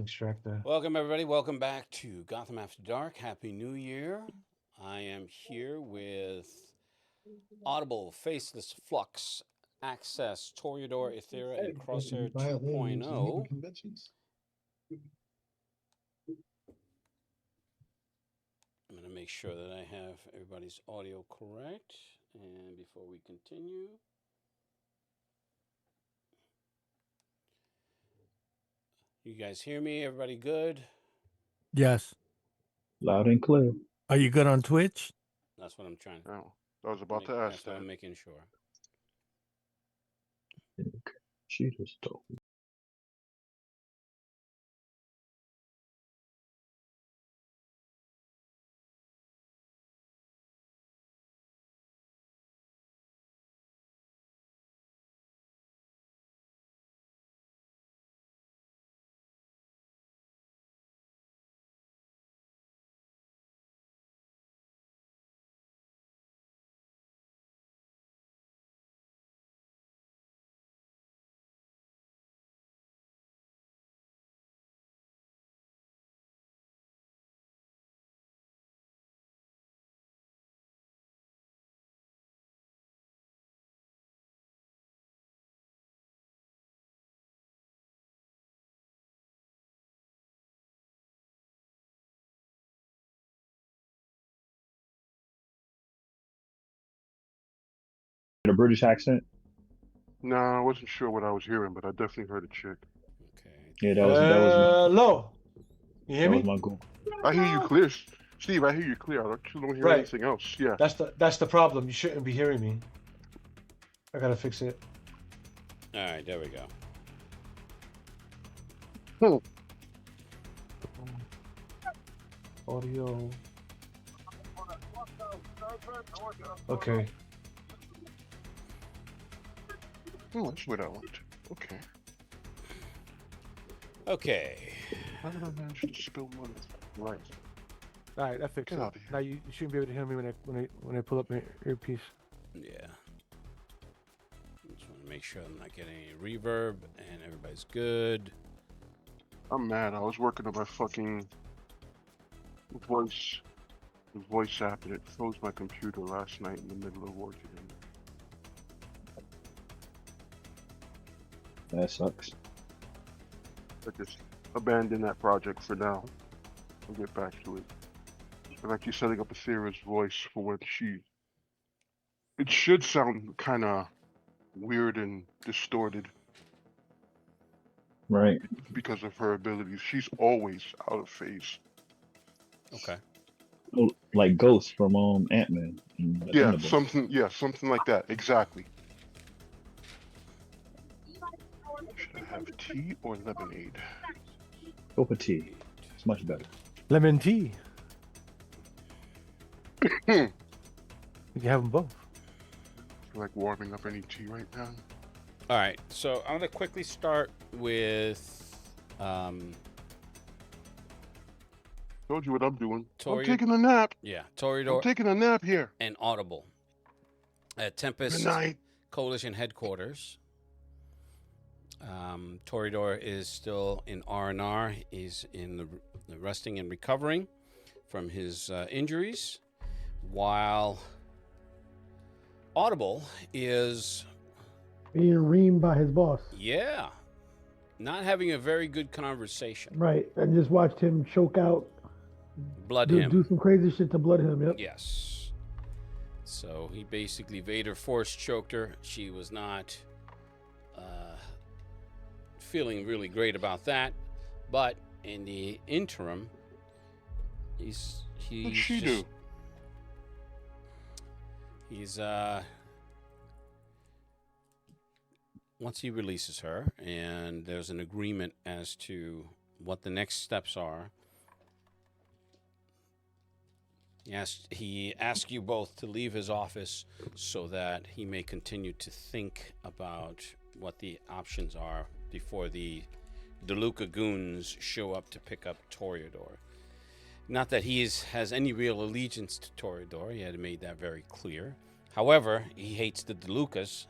Extractor. Welcome, everybody. Welcome back to Gotham After Dark. Happy New Year. I am here with Audible, Faceless, Flux, Access, Toreador, Ethera, and Crosshair 2.0. I'm going to make sure that I have everybody's audio correct. And before we continue, you guys hear me? Everybody good? Yes. Loud and clear. Are you good on Twitch? That's what I'm trying to Oh, I was about to ask That's what that. I'm making sure. She just told me. A British accent? No, I wasn't sure what I was hearing, but I definitely heard a chick. Okay. Yeah, that was Hello. You hear that me? was my goal. I hear you clear, Steve. I hear you clear. I don't hear Right. anything else. Yeah. That's the problem. You shouldn't be hearing me. I gotta fix it. All right, there we go. Audio. Okay. Oh, that's what I want. Okay. Okay. How did I manage to spill one? Right. All right, that fixed Get it. out of here. Now you shouldn't be able to hear me when I pull up my earpiece. Yeah. Just want to make sure I'm not getting any reverb and everybody's good. I'm mad. I was working on my fucking voice app, and it froze my computer last night in the middle of working. That sucks. I just abandoned that project for now. I'll get back to it. I'm actually setting up Aethera's voice for when it should sound kind of weird and distorted Right. because of her abilities. She's always out of phase. Okay. Oh, like Ghost from Ant-Man. Yeah, something like that. Exactly. Should I have tea or lemonade? Go for tea. It's much better. Lemon tea. Hmm. You can have them both. Feel like warming up any tea right now. All right. So I'm going to quickly start with Told you what I'm doing. Tori- I'm taking a nap. yeah, I'm Toreador taking a nap here. and Audible at Tempest Good night. Coalition headquarters. Toreador is still in R&R. He's in the resting and recovering from his injuries, while Audible is being reamed by his boss. not having a very good conversation. Right. I just watched him choke out, Blood him. do some crazy shit to blood him. Yep. Yes. So he basically Vader force choked her. She was not feeling really great about that, but in the interim, he's What'd she do? He's once he releases her and there's an agreement as to what the next steps are, he asks you both to leave his office so that he may continue to think about what the options are before the DeLuca goons show up to pick up Toreador. Not that he has any real allegiance to Toreador. He had made that very clear. However, he hates the DeLucas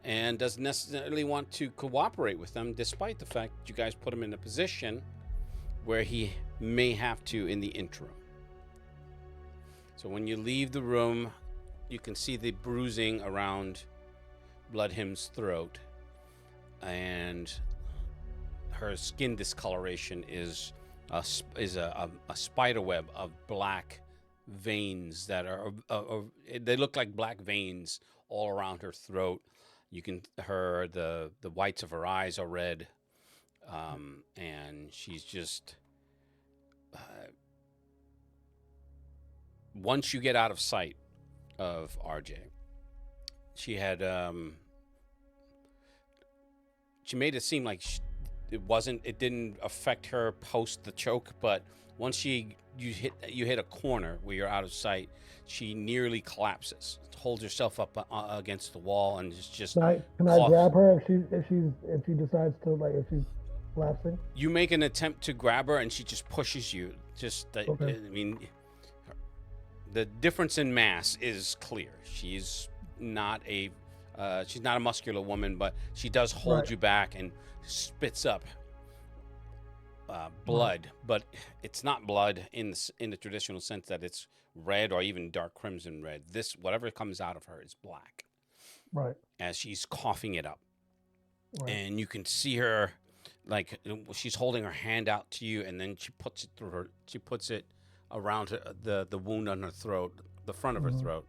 and doesn't necessarily want to cooperate with them, despite the fact that you guys put him in a position where he may have to in the interim. So when you leave the room, you can see the bruising around Bloodhymn's throat, and her skin discoloration is a spider web of black veins that are they look like black veins all around her throat. You can the whites of her eyes are red, and she's just once you get out of sight of RJ, she had she made it seem like it didn't affect her post the choke, but once you hit a corner where you're out of sight, she nearly collapses, holds herself up against the wall, and is just. Can I grab her if she decides to, like, if she's collapsing? You make an attempt to grab her, and she just pushes you. Okay. I mean, the difference in mass is clear. She's not a muscular woman, but she does hold you back and spits up blood, but it's not blood in the traditional sense that it's red or even dark crimson red. This, whatever comes out of her, is black. Right. As she's coughing it up, Right. and you can see her, like, she's holding her hand out to you, and then she puts it through her. She puts it around the wound on her throat, the front of her throat,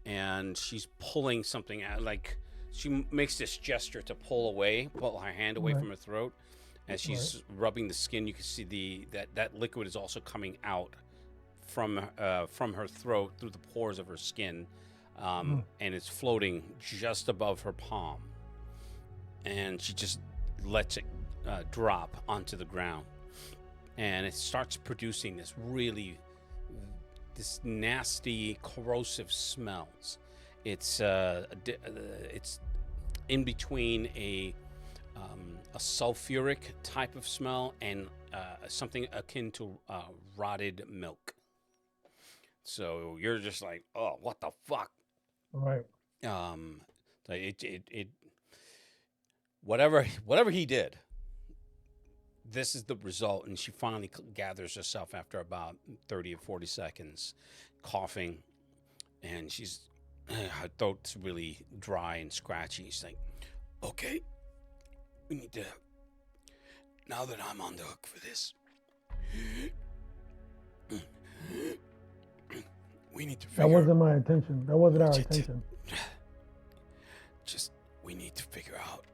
and she's pulling something out. Like, she makes this gesture to pull her hand away from her throat. As she's rubbing the skin, you can see that liquid is also coming out from her throat through the pores of her skin, and it's floating just above her palm. And she just lets it drop onto the ground, and it starts producing this nasty, corrosive smells. It's in between a sulfuric type of smell and something akin to rotted milk. So you're just like, oh, what the fuck? Right. Whatever he did, this is the result. And she finally gathers herself after about 30 or 40 seconds, coughing, and her throat's really dry and scratchy. She's like, okay, we need to, now that I'm on the hook for this, we need to figure. That wasn't my intention. That wasn't our intention. We need to figure out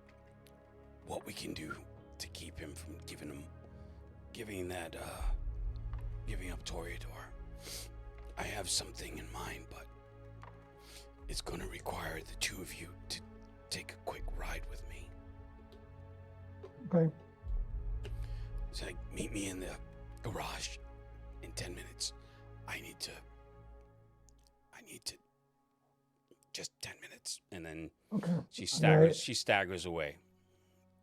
what we can do to keep him from giving up Toreador. I have something in mind, but it's going to require the two of you to take a quick ride with me. Okay. It's like, meet me in the garage in 10 minutes. I need to just 10 minutes. And then she staggers away.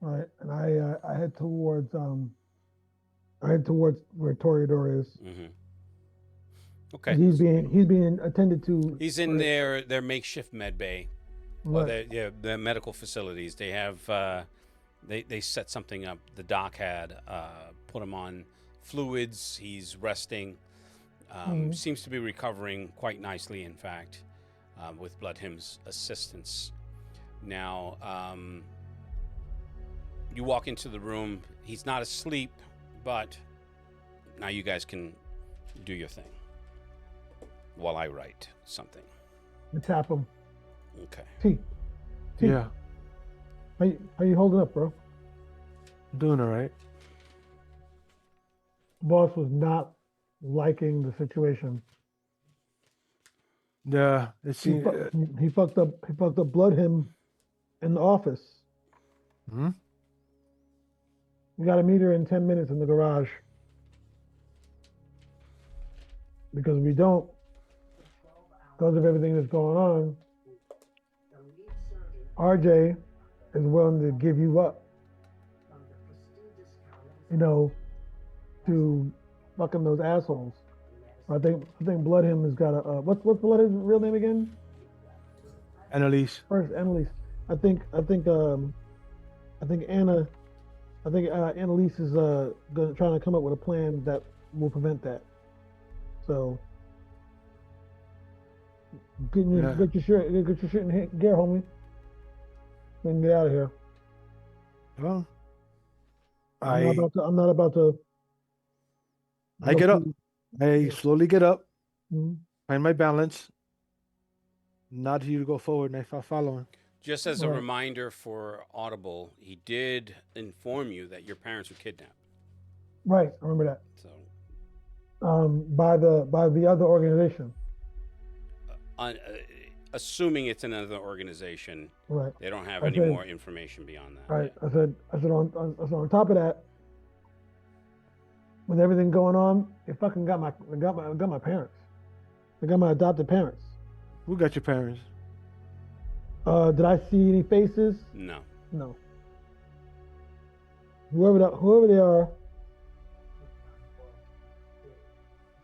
All right. And I head towards where Toreador is. Mm-hmm. Okay. He's being attended to. He's in their makeshift med bay. Right. Or their medical facilities. They have they set something up. The doc had put him on fluids. He's resting. Seems to be recovering quite nicely, in fact, with Bloodhymn's assistance. Now, you walk into the room. He's not asleep, but now you guys can do your thing while I write something. You tap him. Okay. T. Yeah. How you holding up, bro? Doing all right. Boss was not liking the situation. Yeah, it seems. He fucked up Bloodhymn in the office. Hmm? We got to meet her in 10 minutes in the garage. Because if we don't, because of everything that's going on, RJ is willing to give you up, to fucking those assholes. I think Bloodhymn has got a what's Bloodhymn's real name again? Annalise. First, Annalise. I think Anna I think Annalise is trying to come up with a plan that will prevent that. So get Yeah. your shit in gear, homie. We can get out of here. Well, I'm not I about to. I'm not about to. I get up. I slowly get up, Mhm. find my balance, nod to you to go forward, and I start following. Just as a Right. reminder for Audible, he did inform you that your parents were kidnapped. Right, I remember that. So, By the other organization. assuming it's another organization, Right. they don't have I any said- more information beyond that. Right. I said on top of that, with everything going on, they fucking got my parents. They got my adopted parents. Who got your parents? Did I see any faces? No. No. Whoever they are,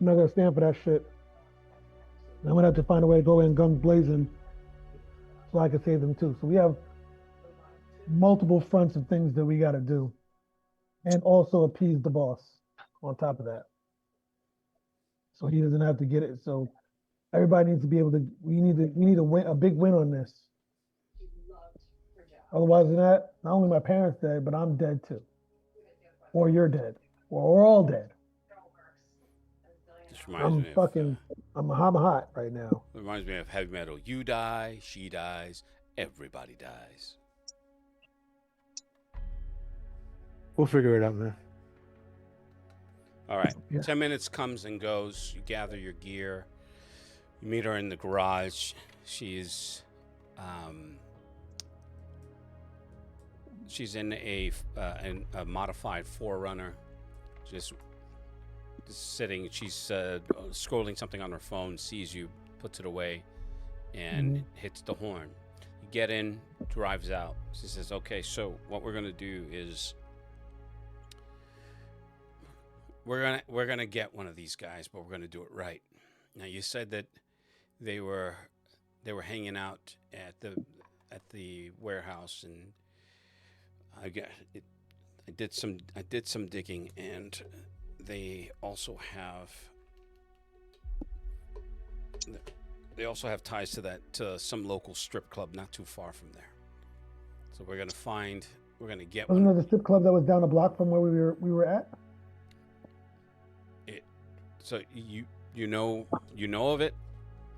I'm not gonna stand for that shit. I'm gonna have to find a way to go in guns blazing so I can save them too. So we have multiple fronts of things that we gotta do. And also appease the boss on top of that. So he doesn't have to get it. So everybody needs to be able to we need a big win on this. Otherwise than that, not only my parents dead, but I'm dead too. Or you're dead. Or we're all dead. This reminds me of, I'm hot right now. it reminds me of heavy metal. You die, she dies, everybody dies. We'll figure it out, man. All right. Yeah. 10 minutes comes and goes. You gather your gear. You meet her in the garage. She's in a modified Forerunner, just sitting. She's scrolling something on her phone, sees you, puts it away, and hits the horn. You get in, drives out. She says, okay, so what we're going to do is we're gonna get one of these guys, but we're gonna do it right. Now, you said that they were hanging out at the warehouse, and I did some digging, and they also have ties to some local strip club not too far from there. So we're gonna get Wasn't one. there the strip club that was down the block from where we were at? So you know of it?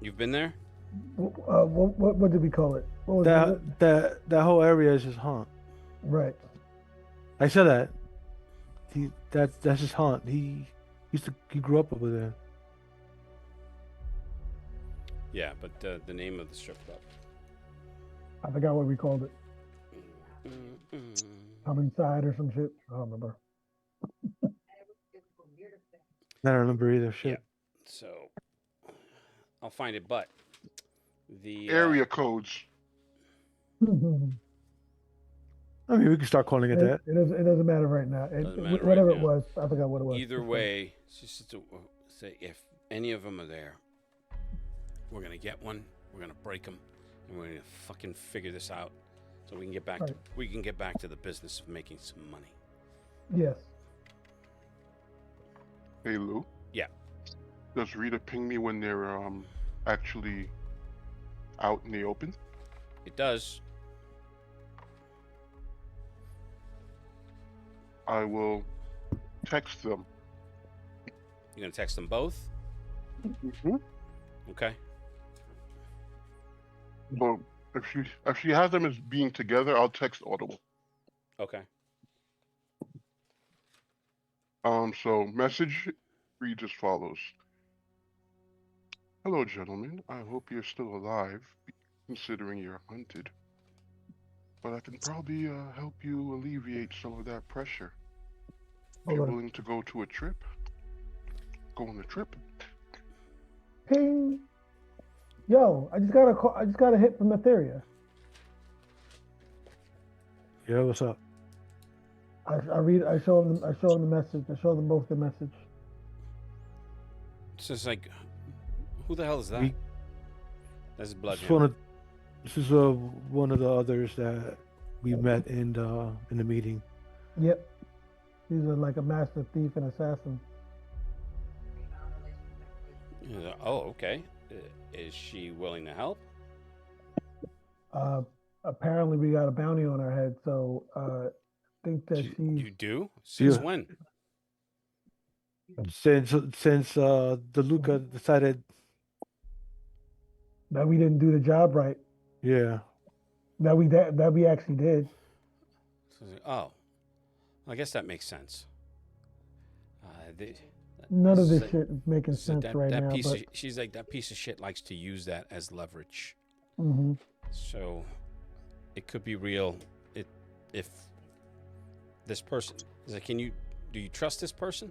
You've been there? What did we call it? What was it? That whole area is his haunt. Right. I said that. That's his haunt. He grew up over there. Yeah, but the name of the strip club. I forgot what we called it. Mm-mm. I'm inside or some shit. I don't remember. I don't remember either. Shit. Yeah. So I'll find it, but the Area codes. I mean, we can start calling it that. It doesn't matter right now. Doesn't matter Whatever right it now. was, I forgot what it was. either way, she said to say if any of them are there, we're gonna get one. We're gonna break them, and we're gonna fucking figure this out, so we can get back to the business of making some money. Yes. Hey Lou. Yeah. Does Rita ping me when they're actually out in the open? It does. I will text them. You're gonna text them both? Mm-hmm. Okay. Well, if she has them as being together, I'll text Audible. Okay. So message reads as follows. Hello, gentlemen. I hope you're still alive, considering you're hunted. But I can probably help you alleviate some of that pressure. If you're willing to go to a trip, go on the trip. Ping. Yo, I just got a call. I just got a hit from Etheria. Yeah, what's up? I show them the message. I show them both the message. It's just like, who the hell is that? That's Blood. This is one of the others that we met in the meeting. Yep. He's like a master thief and assassin. Oh, okay. Is she willing to help? Apparently we got a bounty on our head, so I think that You do? Since Yeah. when? Since DeLuca decided, that we didn't do the job right. yeah. That we actually did. Oh, I guess that makes sense. None of This this is shit is making so sense right now. But she's like, that piece of shit likes to use that as leverage. hmm So it could be real. If this person is like, do you trust this person?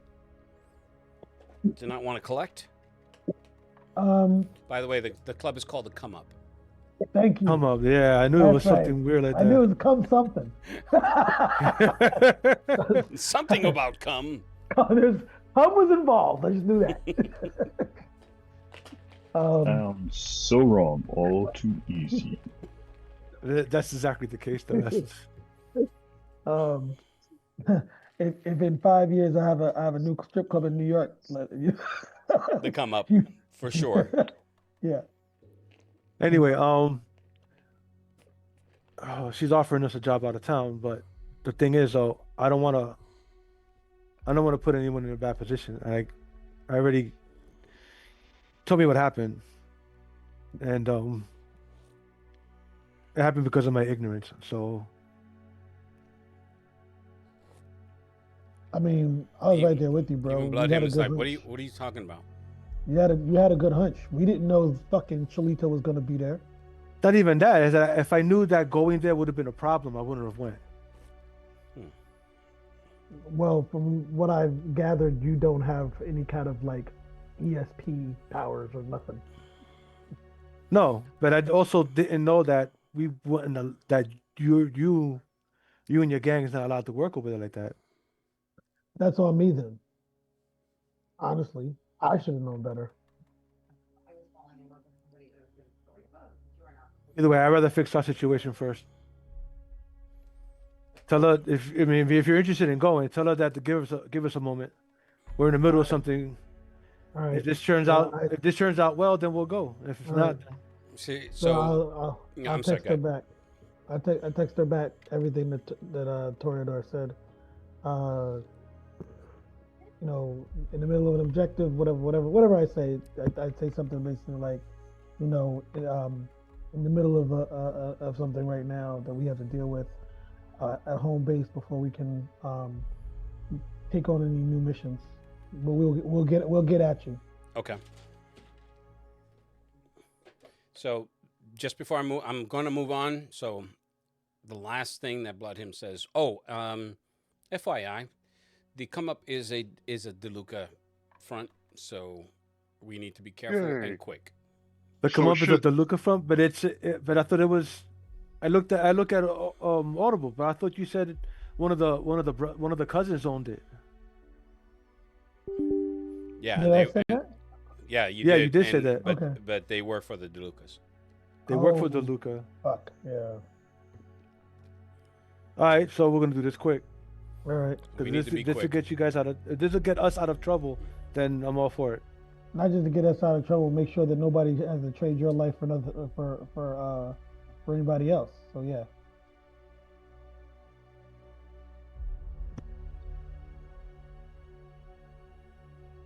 Do not want to collect? By the way, the club is called the Come Up. Thank you. Come up, yeah. I knew it was That's right. something weird like I knew it that. was come something. Something about come. There's hum was involved. I just knew that. Sounds so wrong, all too easy. That's exactly the case, though. If in 5 years I have a new strip club in New York, The Come Up, for sure. Yeah. Anyway, she's offering us a job out of town, but the thing is, though, I don't want to put anyone in a bad position. I already told me what happened, and it happened because of my ignorance. So I mean, I was right there with you, bro. Even You Blood had Him a is good like, hunch. what are you talking about? You had a good hunch. We didn't know fucking Cholito was gonna be there. not even that. Is that if I knew that going there would have been a problem, I wouldn't have went. Well, from what I've gathered, you don't have any kind of like ESP powers or nothing. No, but I also didn't know that we wouldn't that you and your gang is not allowed to work over there like that. That's on me then. Honestly, I should have known better. Either way, I'd rather fix our situation first. Tell her if you're interested in going, tell her that to give us a moment. We're in the middle of something. All right. If this turns Well, out well, then we'll go. If it's All not, right. See, So I'll yeah, I'm text sorry, her back. I text her back everything that Toreador said. You know, in the middle of an objective, whatever I say, I'd say something basically like, you know, in the middle of something right now that we have to deal with at home base before we can take on any new missions. But we'll get at you. okay. So just before I'm going to move on. So the last thing that Blood Him says, FYI, the Come Up is a DeLuca front, so we need to be careful and quick. the come up is at the Luca front, but but I thought it was. I look at Audible, but I thought you said one of the cousins owned it. Yeah, Did I say that? Yeah, you Yeah, did. you did say that. But, Okay. but they work for the DeLucas. They work for Oh. the Luca. Fuck yeah. All right, so we're gonna do this quick. All right. We need to be This will quick. get you guys out of. If this will get us out of trouble, then I'm all for it. Not just to get us out of trouble, make sure that nobody has to trade your life for another for anybody else. So yeah.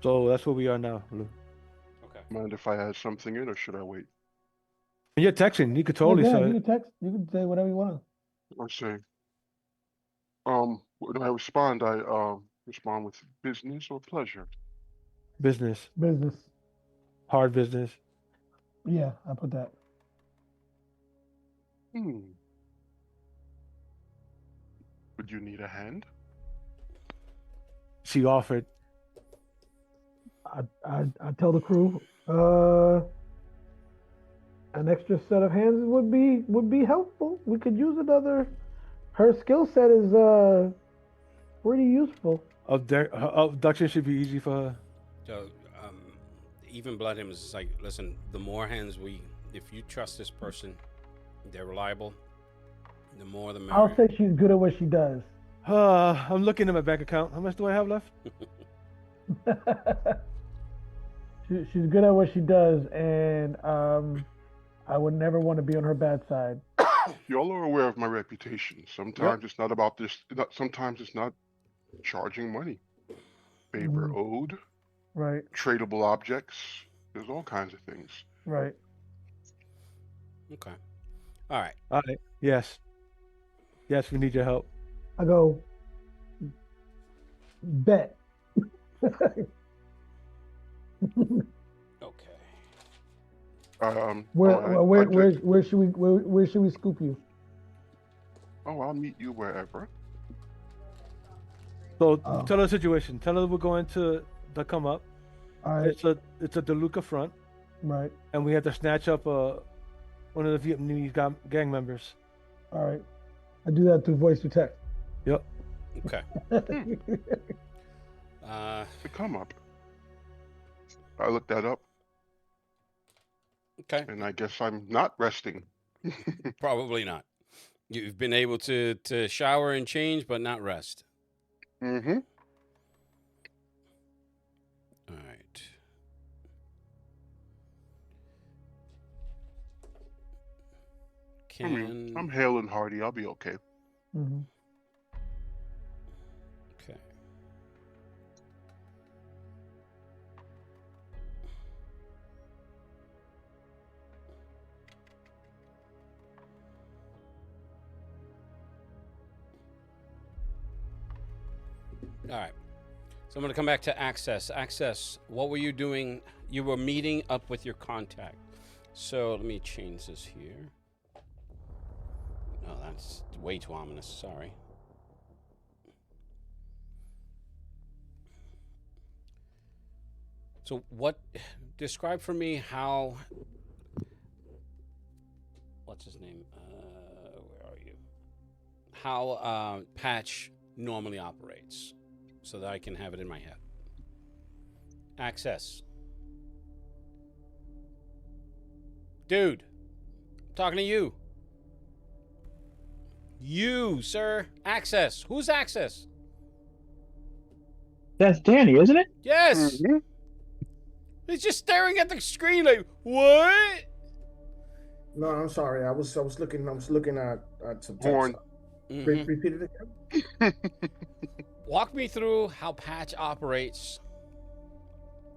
So that's where we are now. Lou. Okay. Mind if I add something in, or should I wait? And you're texting. You could totally yeah, say you it. can text. You can say whatever you want. I say. When I respond, I respond with business or pleasure. Business, Business. hard business. Yeah, I put that. Would you need a hand? She offered. I tell the crew, an extra set of hands would be helpful. We could use another. Her skill set is pretty useful. Her abduction should be easy for her. So even Blood Him is like, listen, the more hands if you trust this person, they're reliable, the more the merrier. I'll say she's good at what she does. I'm looking at my bank account. How much do I have left? She's good at what she does, and I would never want to be on her bad side. Y'all are aware of my reputation. Sometimes it's not about this. Sometimes it's not charging money. Favor owed, Right, tradable objects. There's all kinds of things. right. Okay. All right. All right. Yes. Yes, we need your help. I go, bet. Okay. Where, all where, right. where should where should we scoop you? Oh, I'll meet you wherever. So Oh. tell her the situation. Tell her we're going to the come up. All right, It's a DeLuca front, right. and we have to snatch up one of the Vietnamese gang members. All right. I do that through voice to text. Yep. Okay. To come up. I looked that up, Okay. and I guess I'm not resting. Probably not. You've been able to shower and change, but not rest. Mm-hmm. All right. I mean, I'm hale and hearty. I'll be okay. Mm-hmm. Okay. All right. So I'm going to come back to Access. Access, what were you doing? You were meeting up with your contact. So let me change this here. Oh, that's way too ominous. Sorry. So describe for me how, what's his name? Where are you? How Patch normally operates so that I can have it in my head. Access. Dude, I'm talking to you. You, sir. Access. Who's Access? That's Danny, isn't it? Yes. Mm-hmm. He's just staring at the screen like, what? No, I'm sorry. I was looking at some text. Born. Mhm. Repeat it again. Walk me through how Patch operates.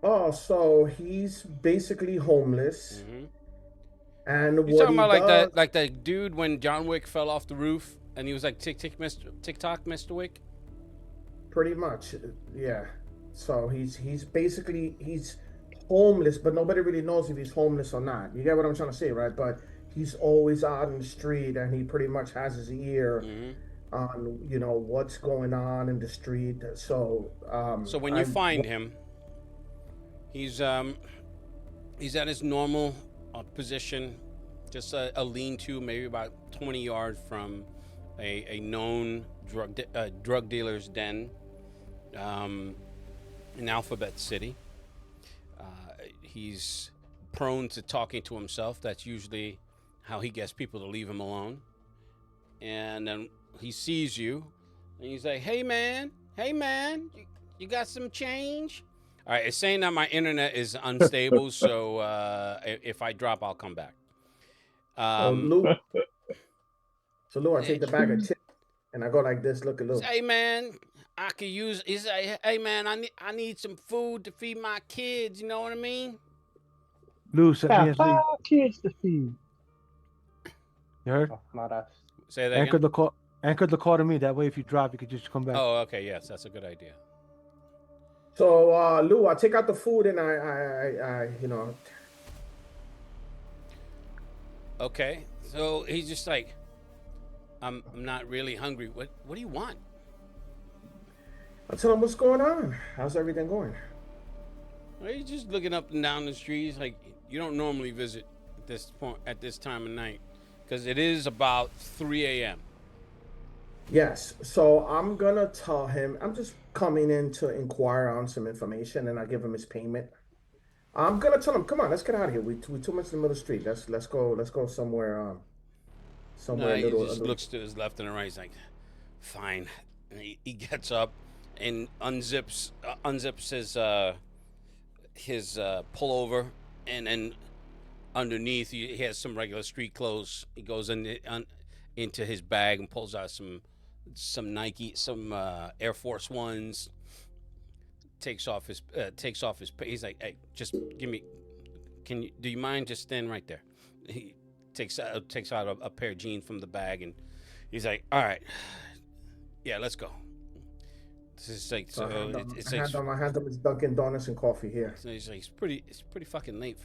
Oh, so he's basically homeless, Mhm. and You what talking he about does, like that dude when John Wick fell off the roof and he was like tick tock, Mr. Wick? pretty much, yeah. So he's basically homeless, but nobody really knows if he's homeless or not. You get what I'm trying to say, right? But he's always out in the street, and he pretty much has his ear Mhm. on what's going on in the street. So So when you find him, he's at his normal position, just a lean-to, maybe about 20 yards from a known drug dealer's den in Alphabet City. He's prone to talking to himself. That's usually how he gets people to leave him alone. And then he sees you, and he's like, hey man, you got some change? All right, it's saying that my internet is unstable, so if I drop, I'll come back. so Lou, I take the bag of chips and I go like this. Look at Lou. Hey man, I could use. He's like, hey man, I need some food to feed my kids. You know what I mean? Lou, set me Got and sleep. 5 kids to feed. You heard? Oh, not us. Say that Anchor again. the call to me. That way, if you drop, you could just come back. Oh, okay, yes, that's a good idea. So Lou, I take out the food and I Okay, so he's just like, I'm not really hungry. What do you want? I tell him what's going on. How's everything going? Well, he's just looking up and down the streets. Like, you don't normally visit at this time of night, because it is about 3 a.m. Yes. So I'm gonna tell him I'm just coming in to inquire on some information, and I give him his payment. I'm gonna tell him, come on, let's get out of here. We 2 minutes in the middle of the street. Let's go somewhere. No, Somewhere he a little. just looks to his left and right. He's like, fine. And he gets up and unzips his pullover, and then underneath he has some regular street clothes. He goes into his bag and pulls out some Nike, some Air Force Ones. Takes off his He's like, hey, just give me. Do you mind just stand right there? He takes out a pair of jeans from the bag, and he's like, all right, yeah, let's go. This is like, so I had them with Dunkin' Donuts and coffee here. So he's like, it's pretty fucking late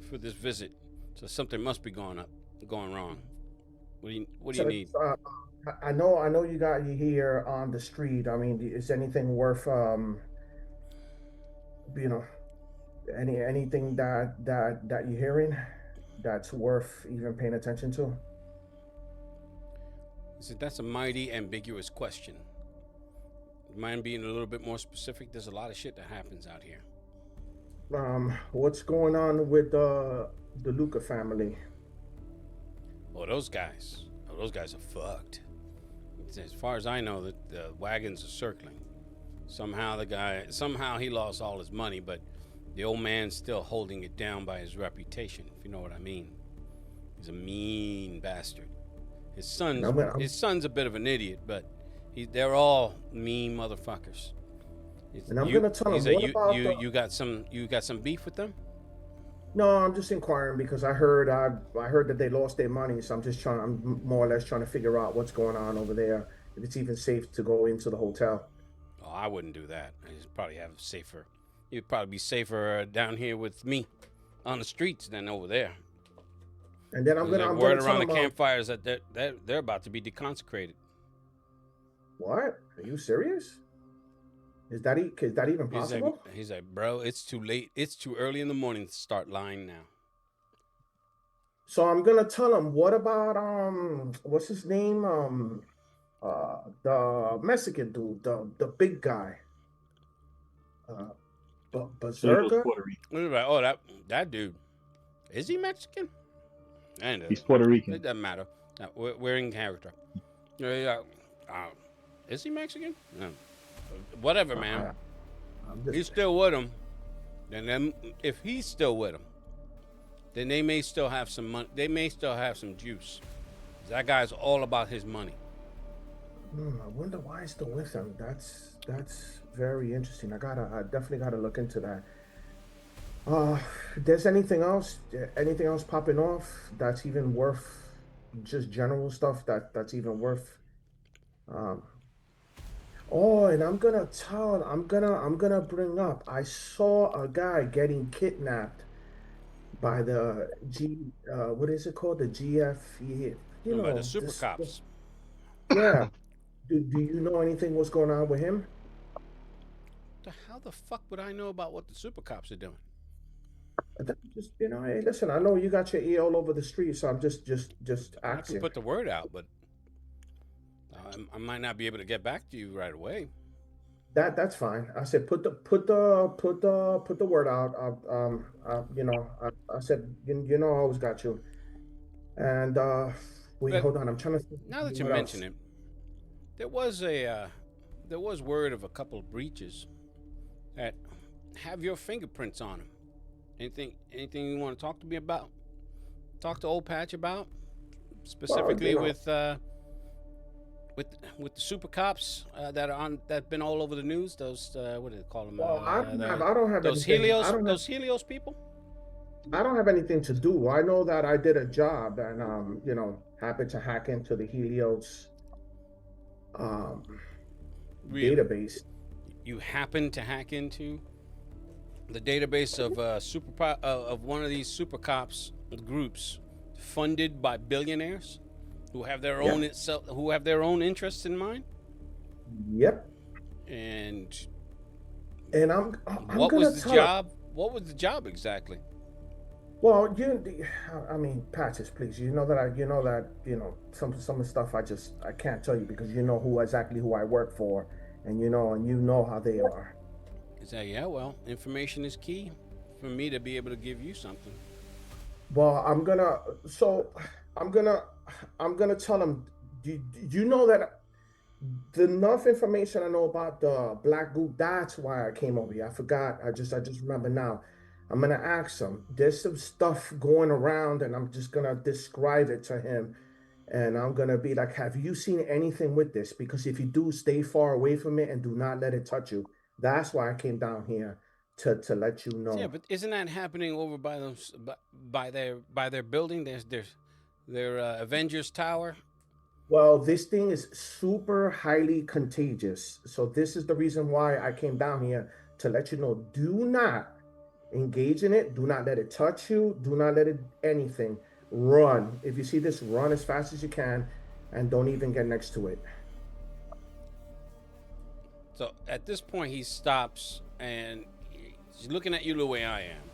for this visit, so something must be going wrong. What do you need? I know you got you here on the street. I mean, is anything worth anything that you're hearing that's worth even paying attention to? I said, that's a mighty ambiguous question. Mind being a little bit more specific? There's a lot of shit that happens out here. What's going on with the Luca family? Oh, those guys are fucked. As far as I know, the wagons are circling. Somehow he lost all his money, but the old man's still holding it down by his reputation, if you know what I mean. He's a mean bastard. His son's a bit of an idiot, but they're all mean motherfuckers. And I'm gonna tell him. You got some beef with them? No, I'm just inquiring because I heard that they lost their money, so I'm more or less trying to figure out what's going on over there. If it's even safe to go into the hotel. Oh, I wouldn't do that. You'd probably be safer down here with me on the streets than over there. And then I'm gonna word around the campfires that they're about to be deconsecrated. What? Are you serious? Is that even possible? He's like, bro, it's too late. It's too early in the morning to start lying now. So I'm gonna tell him. What about what's his name? The Mexican dude, the big guy. Berserker. Oh, that dude. Is he Mexican? And He's Puerto Rican. It doesn't matter. No, we're in character. Is he Mexican? No. Whatever, man. He's still with him. And then if he's still with him, then they may still have some money. They may still have some juice. That guy's all about his money. I wonder why he's still with him. That's very interesting. I definitely gotta look into that. There's anything else popping off that's even worth, just general stuff that's even worth. And I'm gonna bring up. I saw a guy getting kidnapped by the what is it called? The GF. By the super cops. Yeah. Do you know anything? What's going on with him? How the fuck would I know about what the super cops are doing? Just hey, listen. I know you got your ear all over the street, so I'm just asking. I can put the word out, but I might not be able to get back to you right away. That's fine. I said put the word out. I said I always got you. And wait, hold on. I'm trying to think. Now that you mention it, there was word of a couple of breaches that have your fingerprints on them. Anything you want to talk to me about? Talk to Old Patch about? Specifically with the super cops that been all over the news. Those what do they call them? Well, I don't have those anything, those Helios people. I don't have anything to do. I know that I did a job and happened to hack into the Helios database. You happened to hack into the database of of one of these super cops groups funded by billionaires who have their own interests in mind. Yep. And I'm what was the job? What was the job exactly? Well, Patches, please. You know that some of the stuff I can't tell you because you know who I work for, and you know how they are. Is that well? Information is key for me to be able to give you something. Well, I'm gonna tell him. Do you know that The enough information I know about the black group, that's why I came over here. I forgot. I just remember now. I'm gonna ask him. There's some stuff going around, and I'm just gonna describe it to him. And I'm gonna be like, have you seen anything with this? Because if you do, stay far away from it and do not let it touch you. That's why I came down here to let you Yeah, know. but isn't that happening over by those by their building? There's their Avengers Tower. Well, this thing is super highly contagious. So this is the reason why I came down here to let you know, do not engage in it. Do not let it touch you. Do not let it anything. Run. If you see this, run as fast as you can and don't even get next to it. So at this point, he stops and he's looking at you the way I am.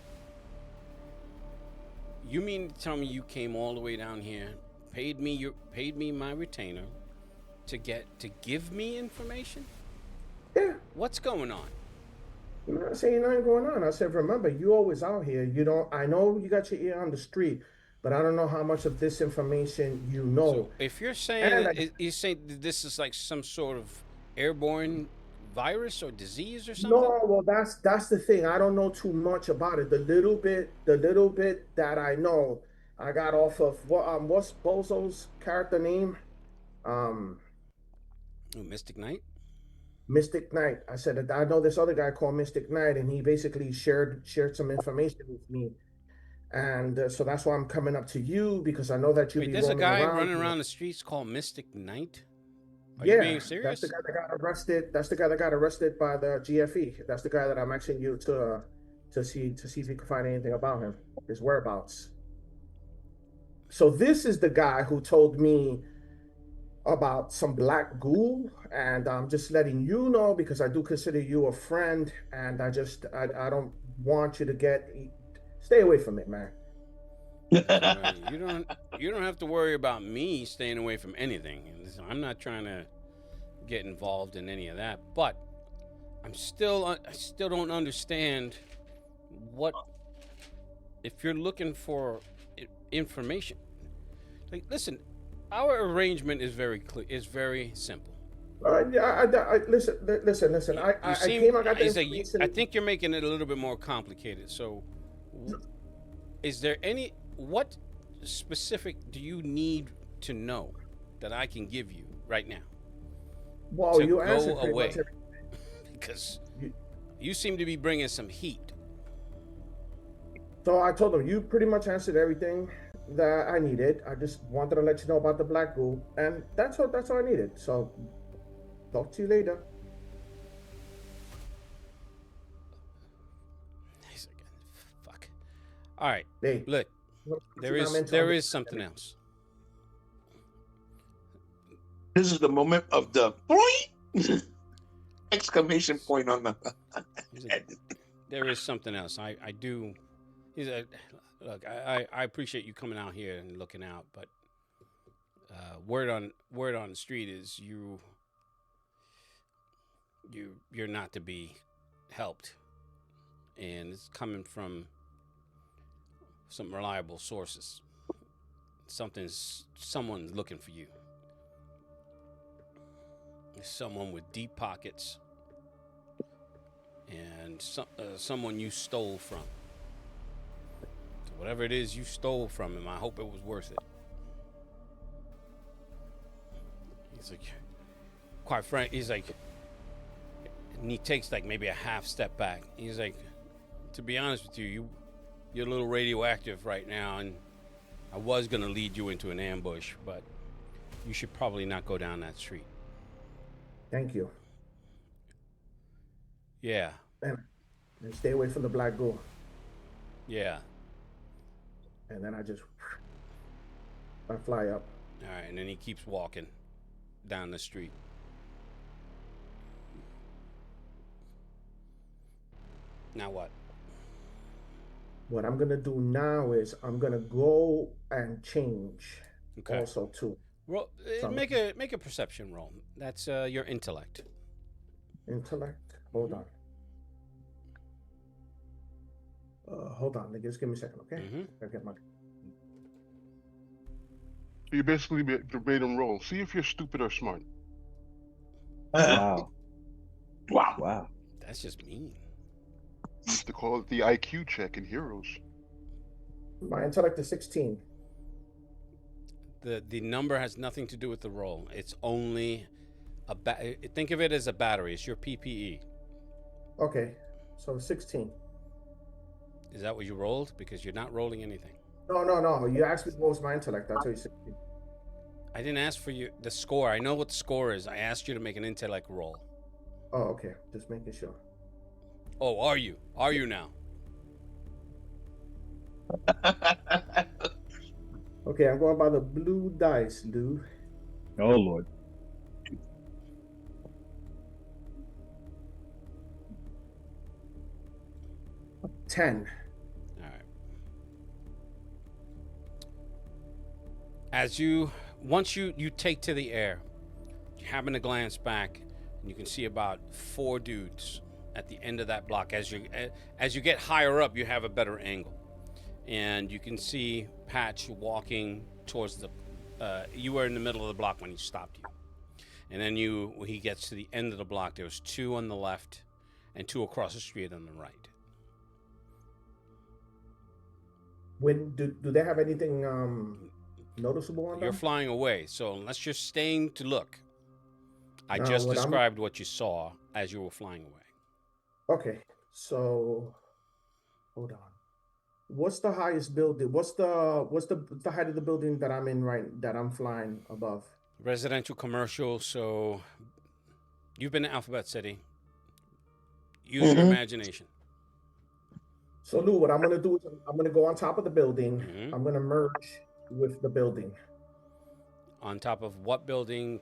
You mean to tell me you came all the way down here, paid me my retainer to give me information? Yeah. What's going on? I'm not saying nothing going on. I said, remember, you always out here. You don't, I know you got your ear on the street, but I don't know how much of this information you So know. if you're saying And that, you're saying that this is like some sort of airborne virus or disease or something? no, well, that's the thing. I don't know too much about it. The little bit that I know, I got off of what's Bozo's character name? Um, Ooh, Mystic Knight? Mystic Knight. I said that I know this other guy called Mystic Knight, and he basically shared some information with me, and so that's why I'm coming up to you because I know that you Wait, be there's a roaming guy around running here. around the streets called Mystic Knight? Are you Yeah, being that's the serious? guy that got arrested. That's the guy that got arrested by the GFE. That's the guy that I'm asking you to see if you can find anything about him, his whereabouts. So this is the guy who told me about some black ghoul, and I'm just letting you know because I do consider you a friend, and I don't want you to stay away from it, man. So you don't have to worry about me staying away from anything. I'm not trying to get involved in any of that, but I still don't understand what if you're looking for information. Like, listen, our arrangement is very clear. Is very simple. Listen. You, you I seem. came. I got the It's like I information. think you're making it a little bit more complicated. So, is there any what specific do you need to know that I can give you right now Well, to you go answered pretty much away? everything. Because You, you seem to be bringing some heat. So I told him you pretty much answered everything that I needed. I just wanted to let you know about the black group, and that's all I needed. So talk to you later. He's like, fuck. All right, Hey, look, you're not meant to there is understand something me. else. This is the moment of the boing! Exclamation point on the He's like, there is something else. I do. He's like, look, I appreciate you coming out here and looking out, but word on the street is you're not to be helped, and it's coming from some reliable sources. Someone's looking for you. Someone with deep pockets, and someone you stole from. So whatever it is you stole from him, I hope it was worth it. He's like, quite frank. He's like, and he takes like maybe a half step back. He's like, to be honest with you, you're a little radioactive right now, and I was gonna lead you into an ambush, but you should probably not go down that street. Thank you, Yeah, and stay away from the black ghoul. yeah. And then I fly up. All right, and then he keeps walking down the street. Now what? What I'm gonna do now is I'm gonna go and change. Okay. Also too. Roll, So make a perception roll. That's your intellect. Intellect. Hold on. Hold on. Just give me a second, okay? I get my. So you basically made them roll. See if you're stupid or smart. Wow. Wow. Wow. That's just mean. Used to call it the IQ check in Heroes. My intellect is 16. The number has nothing to do with the roll. It's only think of it as a battery. It's your PPE. Okay, so 16. Is that what you rolled? Because you're not rolling anything. No. You asked me what was my intellect. I'll tell you 16. I didn't ask for you the score. I know what the score is. I asked you to make an intellect roll. Oh, okay. Just making sure. Oh, are you? Are you now? Okay, I'm going by the blue dice, Lou. Oh Lord. 10. All right. Once you take to the air, you happen to glance back, and you can see about 4 dudes at the end of that block. As you get higher up, you have a better angle, and you can see Patch walking towards the. You were in the middle of the block when he stopped you, and then when he gets to the end of the block, there was 2 on the left, and 2 across the street on the right. When do they have anything noticeable on them? You're flying away, so unless you're staying to look, I No, just what I'm- described what you saw as you were flying away. Okay, so hold on. What's the highest building? What's the height of the building that I'm in that I'm flying above? Residential, commercial. So you've been to Alphabet City. Use your imagination. So Lou, what I'm gonna do is I'm gonna go on top of the building. Mhm. I'm gonna merge with the building. On top of what building?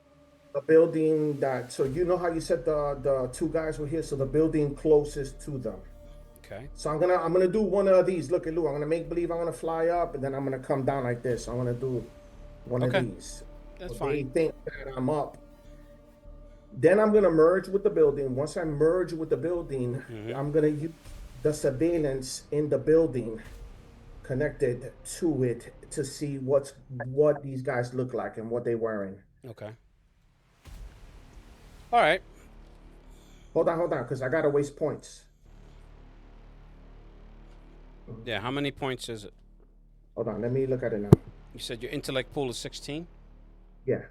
The building so you know how you said the 2 guys were here, so the building closest to them. Okay. So I'm gonna do one of these. Look at Lou. I'm gonna make believe I'm gonna fly up, and then I'm gonna come down like this. I'm gonna do one Okay. of these. That's So fine. They think that I'm up. Then I'm gonna merge with the building. Once I merge with the building, I'm gonna use the surveillance in the building connected to it to see what these guys look like and what they're wearing. Okay. All right. Hold on, because I gotta waste points. Yeah. How many points is it? Hold on, let me look at it now. You said your intellect pool is 16. Yeah.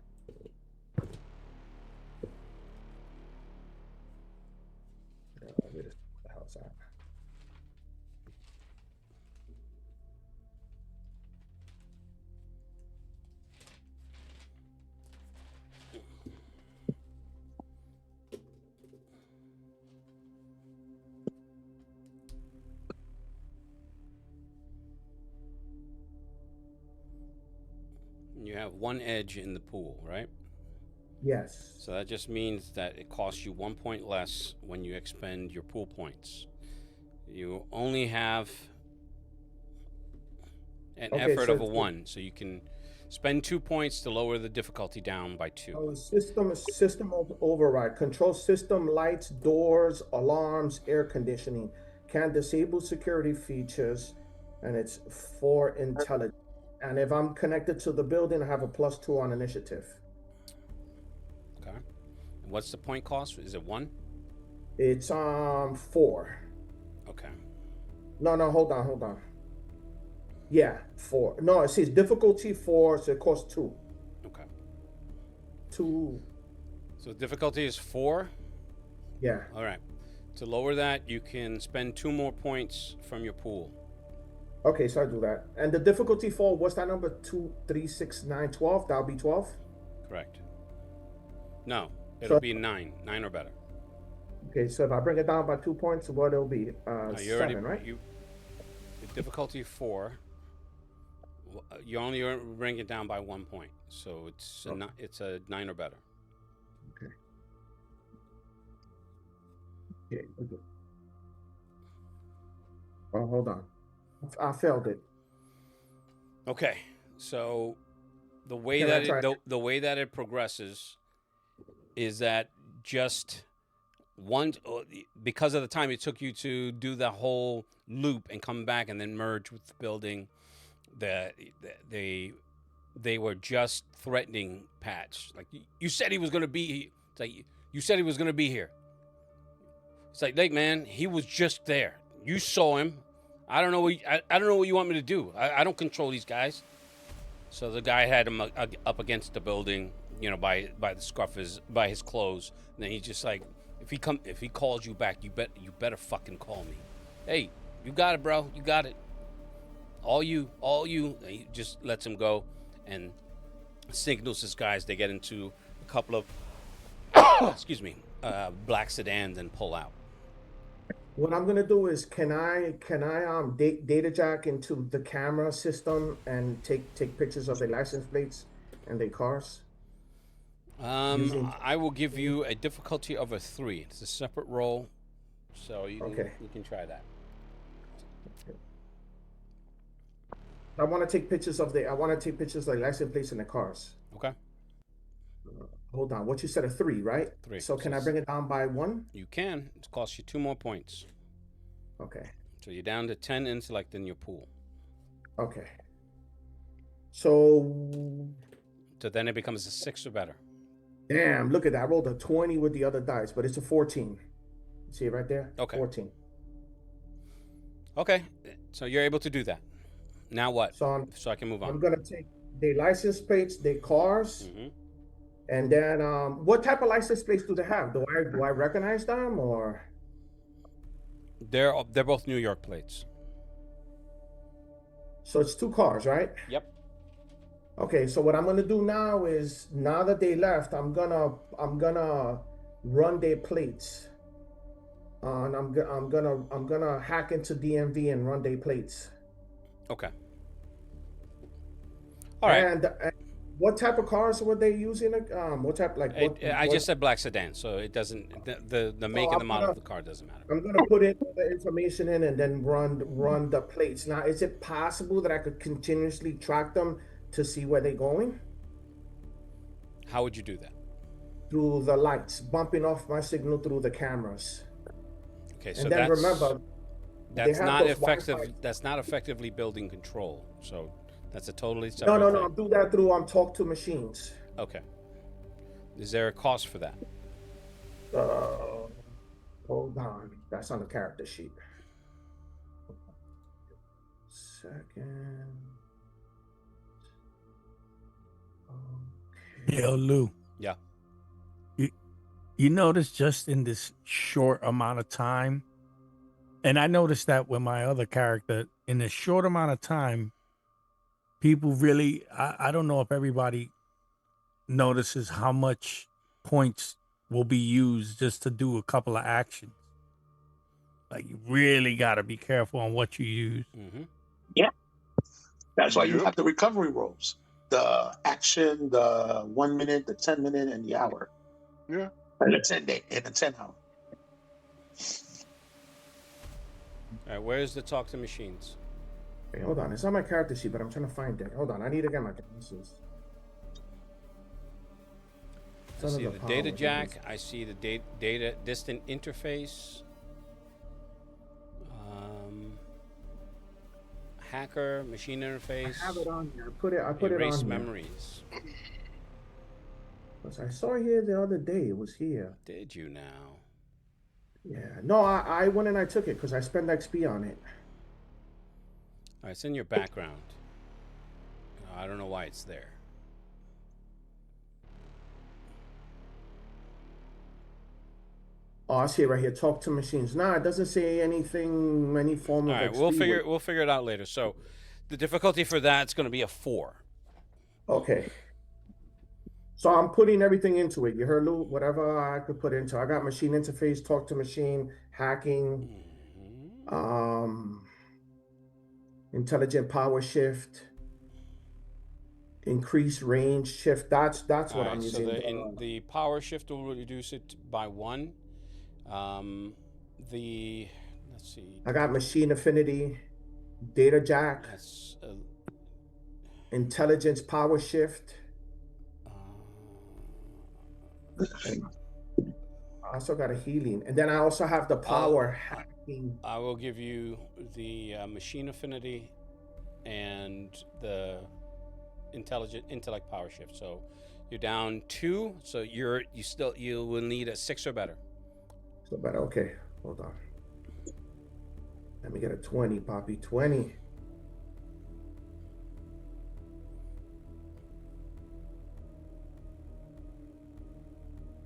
Where the hell's that? You have 1 edge in the pool, right? Yes. So that just means that it costs you 1 point less when you expend your pool points. You only have an effort so of a 1, so you can spend 2 points to lower the difficulty down by 2. Oh, system override. Control system lights, doors, alarms, air conditioning. Can disable security features, and it's for intelligence. And if I'm connected to the building, I have a +2 on initiative. Okay. And what's the point cost? Is it 1? It's 4. Okay. No, hold on. Yeah, 4. No, it says difficulty 4, so it costs 2. Okay. 2. So difficulty is 4. Yeah. All right. To lower that, you can spend 2 more points from your pool. Okay, so I do that. And the difficulty 4, what's that number? 2, 3, 6, 9, 12. That'll be 12. Correct. No, it'll be 9 or better. Okay, so if I bring it down by 2 points, what it'll be? No, 7, right? The difficulty 4. You only bring it down by 1 point, so it's a 9 or better. Okay. Okay. Oh, hold on. I failed it. Okay, so the way Can I that try? the way that it progresses is that just one, because of the time it took you to do the whole loop and come back and then merge with the building, that they were just threatening Patch. Like, you said he was going to be. It's like, You said he was going to be here. It's like, Lake, man, he was just there. You saw him. I don't know what you want me to do. I don't control these guys. So the guy had him up against the building, by the scuff by his clothes. And then he's just like, if he calls you back, you better fucking call me. Hey, you got it, bro. You got it. All you. And he just lets him go and signals his guys. They get into a couple of black sedans and pull out. What I'm gonna do is, can I data jack into the camera system and take pictures of their license plates and their cars? I will give you a difficulty of a 3. It's a separate roll, so you can try that. I want to take pictures of their license plates and the cars. Okay. Hold on. What you said, a 3, right? 3. So can I bring it down by 1? You can. It costs you 2 more points. Okay. So you're down to 10 intellect in your pool. Okay. So then it becomes a 6 or better. Damn, look at that. I rolled a 20 with the other dice, but it's a 14. See it right there? Okay. 14. Okay. So you're able to do that. Now what? So I can move on. I'm going to take their license plates, their cars, Mm-hmm. and then what type of license plates do they have? Do I recognize them, or? They're both New York plates. So it's 2 cars, right? Yep. Okay, so what I'm gonna do now is, now that they left, I'm gonna run their plates, and I'm gonna hack into DMV and run their plates. Okay. All right. And what type of cars were they using? What type, like? I just said black sedan, so it doesn't. The make and the model of the car doesn't matter. I'm gonna put in the information in and then run the plates. Now, is it possible that I could continuously track them to see where they're going? How would you do that? Through the lights, bumping off my signal through the cameras. Okay, so and then remember, that's not effective. That's not effectively building control. So that's a totally separate No. thing. I'll do that through talk to machines. Okay. Is there a cost for that? Hold on. That's on the character sheet. Second. Okay. Yo, Lou. Yeah. You notice just in this short amount of time, and I noticed that with my other character, in this short amount of time, people really, I don't know if everybody notices how much points will be used just to do a couple of actions. Like, you really got to be careful on what you use. Mm-hmm. Yeah. That's why you have the recovery rolls. The action, the 1 minute, the 10 minute, and the hour. Yeah. And the 10 day, and the 10 hour. All right, where's the talk to machines? Hey, hold on. It's on my character sheet, but I'm trying to find it. Hold on. I need to get my glasses. I see the data jack. I see the data distant interface. Hacker, machine interface. I have it on here. I put it on Erase here. memories. I saw it here the other day. It was here. Did you now? Yeah. No, I went and I took it because I spent XP on it. All right, it's in your background. I don't know why it's there. Oh, I see it right here. Talk to machines. Nah, it doesn't say anything, any form All of right, XP. we'll figure it out later. So, the difficulty for that's going to be a 4. Okay. So I'm putting everything into it. You heard, Lou? Whatever I could put into. I got machine interface, talk to machine, hacking, intelligent power shift, increase range shift. That's what I'm using. So the power shift will reduce it by 1. Let's see. I got machine affinity, data jack, That's intelligence power shift. I also got a healing, and then I also have the power hacking. I will give you the machine affinity and the intellect power shift. So you're down 2. So you will need a 6 or better. So better. Okay, hold on. Let me get a 20, Poppy. 20.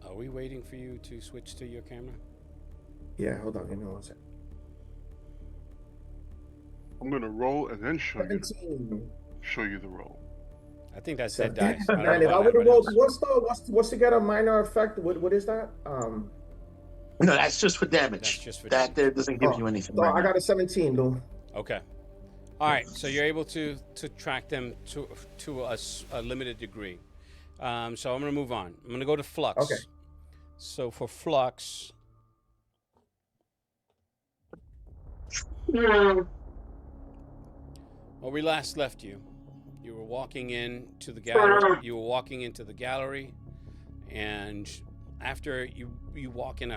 Are we waiting for you to switch to your camera? Yeah, hold on. Give me 1 second. I'm gonna roll and then show 17. you the roll. I think that's dead dice. Damn, man, if I would have rolled, what's to get a minor effect? What is that? No, that's just for damage. That's just for that there doesn't give you anything. So right I now. got a 17, dude. Okay. All right. So you're able to track them to a limited degree. So I'm gonna move on. I'm gonna go to Flux. Okay. So for Flux. Well, we last left you. You were walking into the gallery. And after you walk in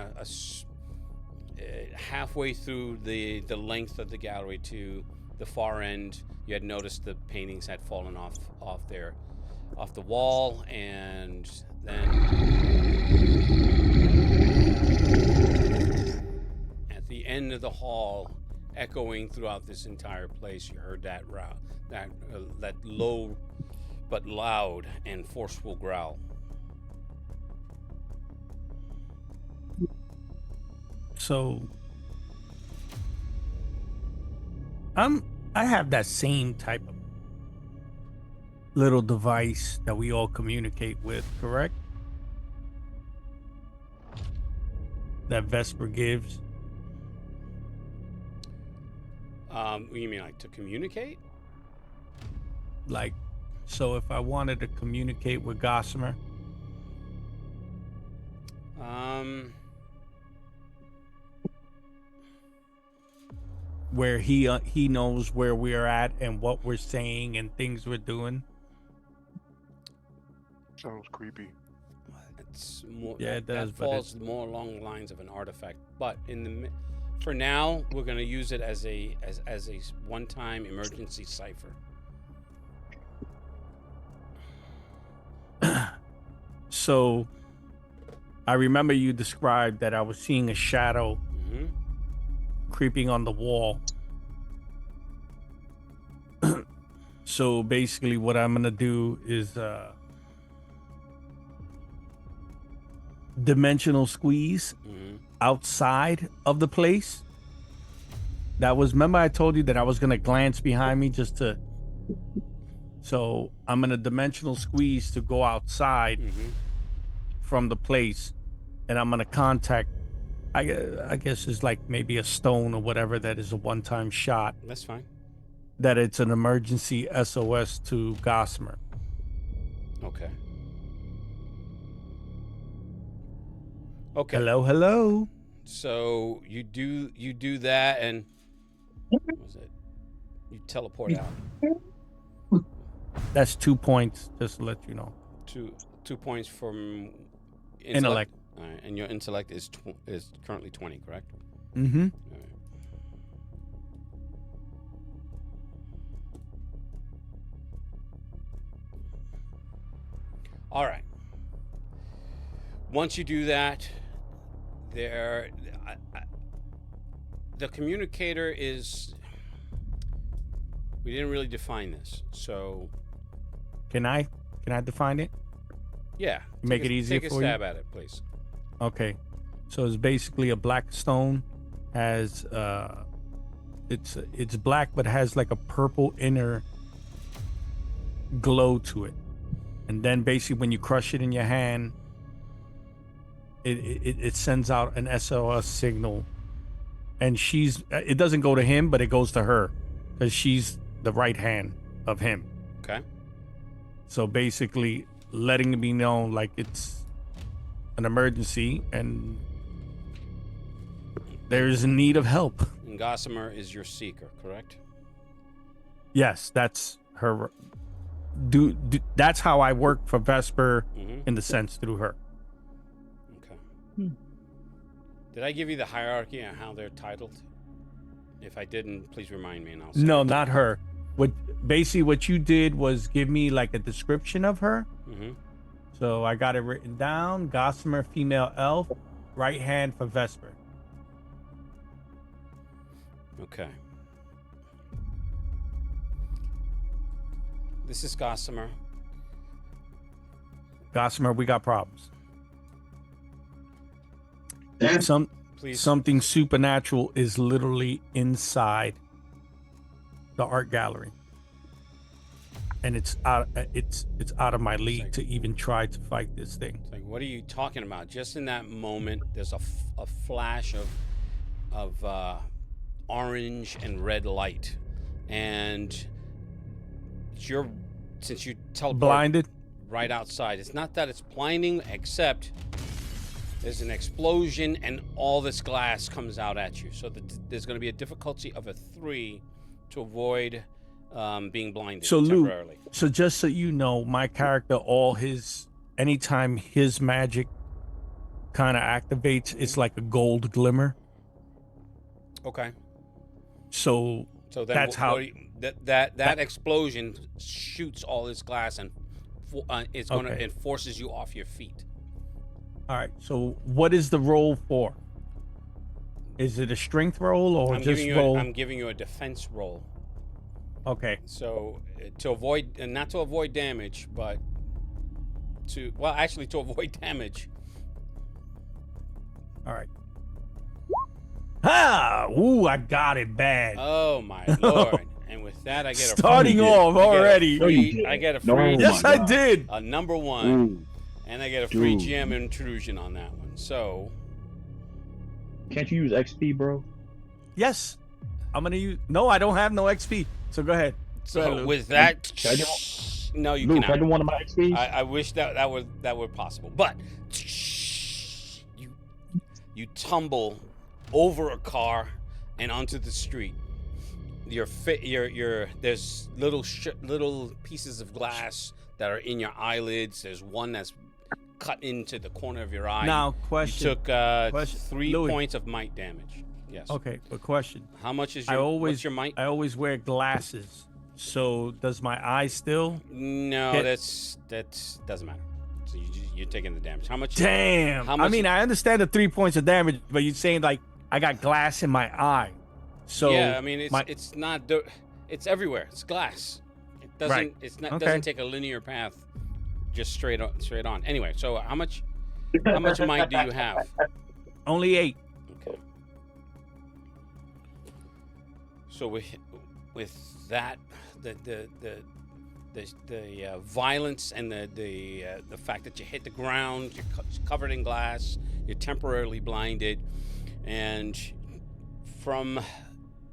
halfway through the length of the gallery to the far end, you had noticed the paintings had fallen off the wall, and then at the end of the hall, echoing throughout this entire place, you heard that low but loud and forceful growl. So I have that same type of little device that we all communicate with, correct? That Vesper gives. You mean like to communicate? Like, so if I wanted to communicate with Gossamer, where he knows where we're at and what we're saying and things we're doing. Sounds creepy. It's more. Yeah, it does. That falls more along the lines of an artifact. But for now, we're going to use it as a one-time emergency cipher. So, I remember you described that I was seeing a shadow creeping on the wall. So basically, what I'm gonna do is dimensional squeeze outside of the place. Remember I told you that I was gonna glance behind me just to. So I'm gonna dimensional squeeze to go outside from the place, and I'm gonna contact. I guess it's like maybe a stone or whatever that is a one-time shot. That's fine. That it's an emergency SOS to Gossamer. Okay. Hello. So you do that, and what was it? You teleport out. That's 2 points, just to let you know. 2 points from intellect. All right, and your intellect is currently 20, correct? Mm-hmm. All right. All right. Once you do that, the communicator is. We didn't really define this, so. Can I define it? Yeah. Make it easier for you. Take a stab at it, please. Okay, so it's basically a black stone. Has it's black but has like a purple inner glow to it, and then basically when you crush it in your hand, it sends out an SOS signal, and it doesn't go to him, but it goes to her because she's the right hand of him. Okay. So basically letting me know like it's an emergency and there's in need of help. And Gossamer is your seeker, correct? Yes, that's her. That's how I work for Vesper in the sense through her. Okay. Did I give you the hierarchy on how they're titled? If I didn't, please remind me and I'll say No, it. not her. what you did was give me like a description of her. Mm-hmm. So I got it written down. Gossamer, female elf, right hand for Vesper. Okay. This is Gossamer. Gossamer, we got problems. Damn. Please. Something supernatural is literally inside the art gallery, and it's out of my league to even try to fight this thing. It's like, what are you talking about? Just in that moment, there's a flash of orange and red light, and since you teleport Blinded. right outside. It's not that it's blinding, except there's an explosion and all this glass comes out at you. So there's going to be a difficulty of a 3 to avoid being blinded So Lou, temporarily. so just so you know, my character, anytime his magic kind of activates, it's like a gold glimmer. Okay. So So then that's how that explosion shoots all this glass and it's going to Okay. it forces you off your feet. All right. So what is the roll for? Is it a strength roll or just roll? I'm giving you a defense roll. Okay. So to avoid, not to avoid damage, but to avoid damage. All right. Ah! Ooh, I got it bad. Oh my lord! And with that, I get Starting off already. I get a No, free. Yes, I did. A number 1, Ooh. and I get a free Dude. GM intrusion on that one. So Can't you use XP, bro? Yes. I'm gonna use. No, I don't have no XP. So go ahead. Go ahead, Lou. with that, Can I get no, you Luke, can I cannot. get one of my XPs? I wish that were possible, but you tumble over a car and onto the street. There's little pieces of glass that are in your eyelids. There's one that's cut into the corner of your eye. Now, question. You took Question. 3 Louis. points of might damage. Yes. Okay, but question. How much is I what's your might? I always wear glasses. So does my eye still? No, hit? that doesn't matter. So you're taking the damage. How much? Damn. How I much- mean, I understand the 3 points of damage, but you're saying like I got glass in my eye. So yeah, I mean my- it's not it's everywhere. It's glass. It doesn't Right. it's not Okay. doesn't take a linear path just straight on. Anyway, so how much might do you have? only 8. Okay. So with that the violence and the fact that you hit the ground, you're covered in glass, you're temporarily blinded, and from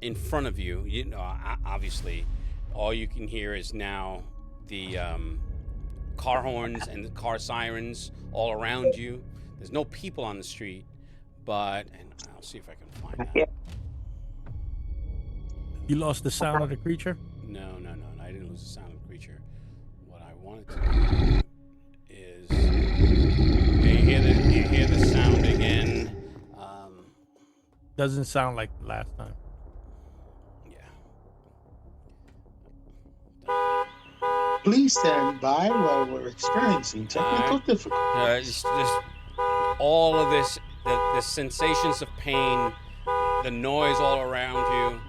in front of you, obviously, all you can hear is now the car horns and the car sirens all around you. There's no people on the street, and I'll see if I can find that. You lost the sound of the creature? No, I didn't lose the sound of the creature. What I wanted to do is you hear the sound again. Doesn't sound like last time. Yeah. Please stand by while we're experiencing technical difficulties. Just all of this, the sensations of pain, the noise all around you,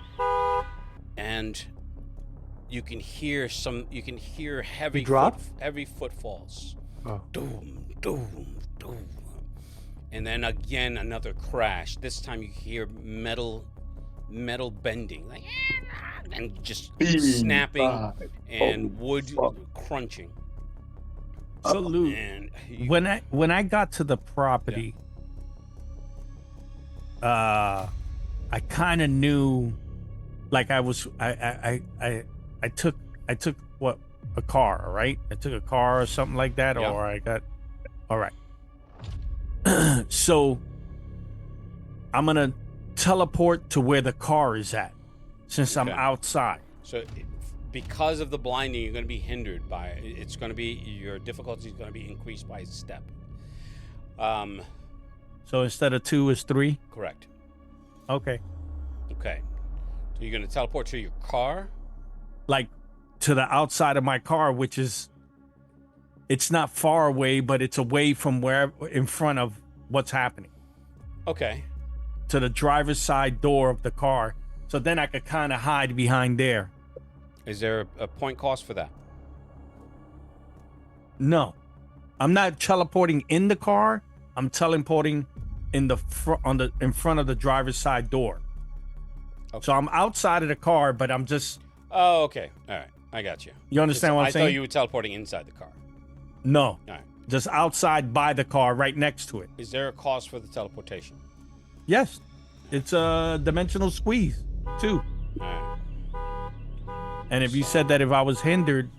and you can hear heavy heavy footfalls. Oh. Doom, doom, doom. And then again another crash. This time you hear metal bending, like, and just snapping and wood crunching. So Lou, And when I got to the property, I kind of knew, like I took what, a car, right? I took a car or something like that, Yeah. or I got, all right. So I'm gonna teleport to where the car is at, since I'm Okay. outside. So, because of the blinding, you're going to be hindered by it. It's going to be, your difficulty is going to be increased by a step. So instead of 2 is 3. Correct. Okay. Okay. So you're going to teleport to your car. like to the outside of my car, which is, it's not far away, but it's away from where in front of what's happening, Okay. to the driver's side door of the car. So then I could kind of hide behind there. Is there a point cost for that? No, I'm not teleporting in the car. I'm teleporting in the in front of the driver's side door. Okay. So I'm outside of the car, but I'm just. Oh, okay. All right. I got you. You understand what I'm I saying? thought you were teleporting inside the car. No. All right. Just outside by the car, right next to it. Is there a cost for the teleportation? Yes, it's a dimensional squeeze too. All right. And if you said that if I was hindered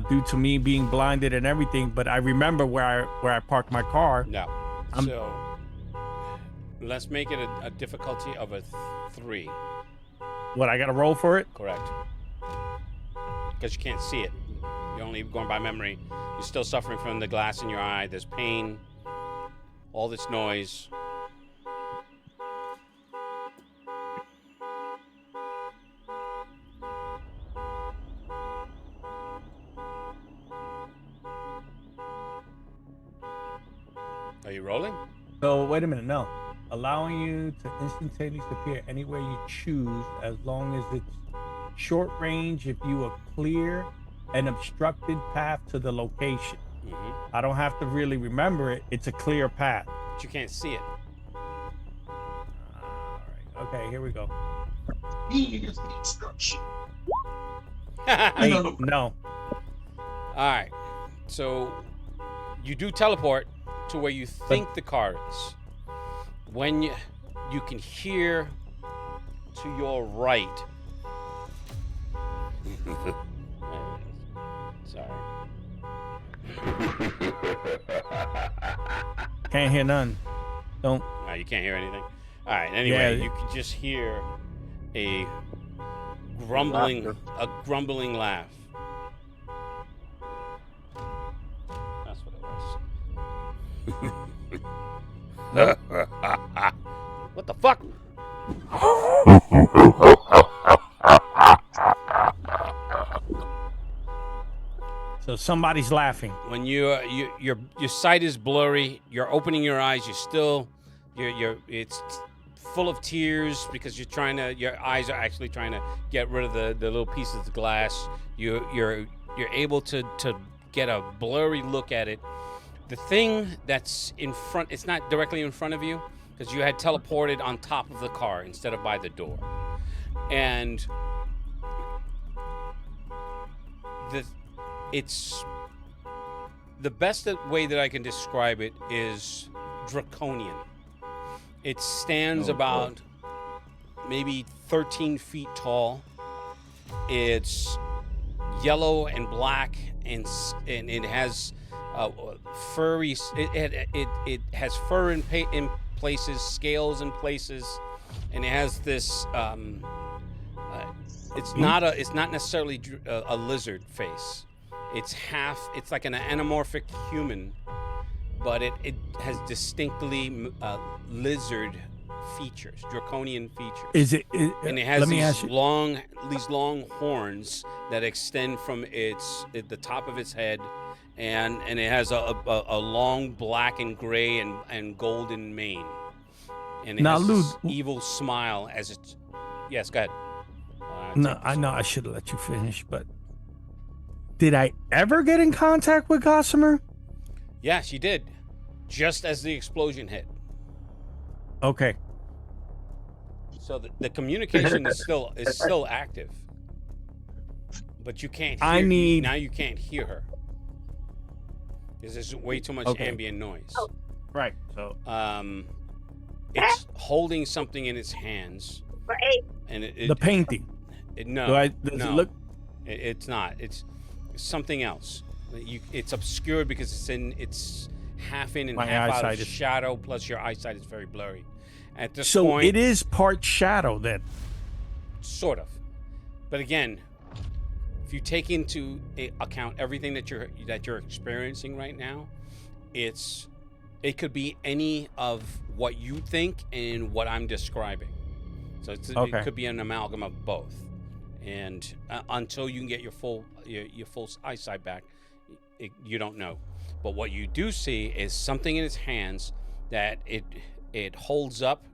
due to me being blinded and everything, but I remember where I parked my car. No. So let's make it a difficulty of a 3. What, I got to roll for it? Correct. Because you can't see it. You're only going by memory. You're still suffering from the glass in your eye. There's pain. All this noise. Are you rolling? So wait a minute, no. Allowing you to instantaneously appear anywhere you choose as long as it's short range if you are clear an obstructed path to the location. Mm-hmm. I don't have to really remember it. It's a clear path. But you can't see it. All right. Okay, here we go. He is the instruction. Hey, no. All right. So you do teleport to where you think the car is. When you can hear to your right. Sorry. Can't hear none. Don't. No, you can't hear anything. All right. Anyway, Yeah. you can just hear a grumbling laugh. That's what it was. What the fuck? So somebody's laughing. When your sight is blurry, you're opening your eyes. It's full of tears because your eyes are actually trying to get rid of the little pieces of glass. You're able to get a blurry look at it. The thing that's in front, it's not directly in front of you because you had teleported on top of the car instead of by the door. And it's the best way that I can describe it is draconian. It stands about maybe 13 feet tall. It's yellow and black, and it has furry. It has fur in places, scales in places, and it has this. It's not necessarily a lizard face. It's like an anamorphic human, but it has distinctly lizard features, draconian features. And it has these long horns that extend from the top of its head, and it has a long black and gray and golden mane. And it has this evil smile as it's. Yes, go ahead. No, I know I should have let you finish, but did I ever get in contact with Gossamer? Yes, you did. Just as the explosion hit. Okay. So the communication is still active, but you can't. Now you can't hear her because there's way too much ambient noise. Right. So it's holding something in its hands, and the painting. No. Does it look? It's not. It's something else. It's obscured because it's half in and half out of shadow. Plus, your eyesight is very blurry. At this point, so it is part shadow then. Sort of, but again, if you take into account everything that you're experiencing right now, it could be any of what you think and what I'm describing. So it could be an amalgam of both. and until you can get your full eyesight back, you don't know. But what you do see is something in its hands that it holds up,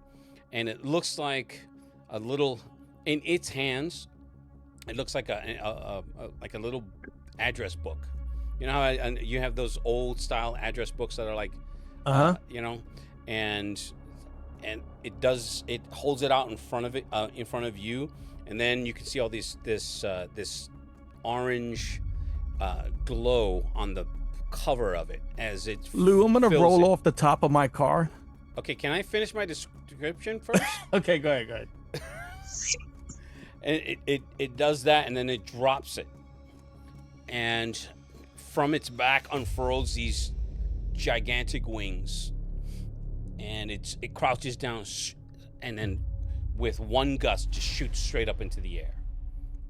and it looks like a little in its hands. It looks like a little address book. You know how you have those old style address books that are like, you know, and it holds it out in front of you, and then you can see all this orange glow on the cover of it as it. Lou, I'm gonna roll off the top of my car. Okay, can I finish my description first? Okay, go ahead. And it does that, and then it drops it, and from its back unfurls these gigantic wings, and it crouches down, and then with one gust just shoots straight up into the air,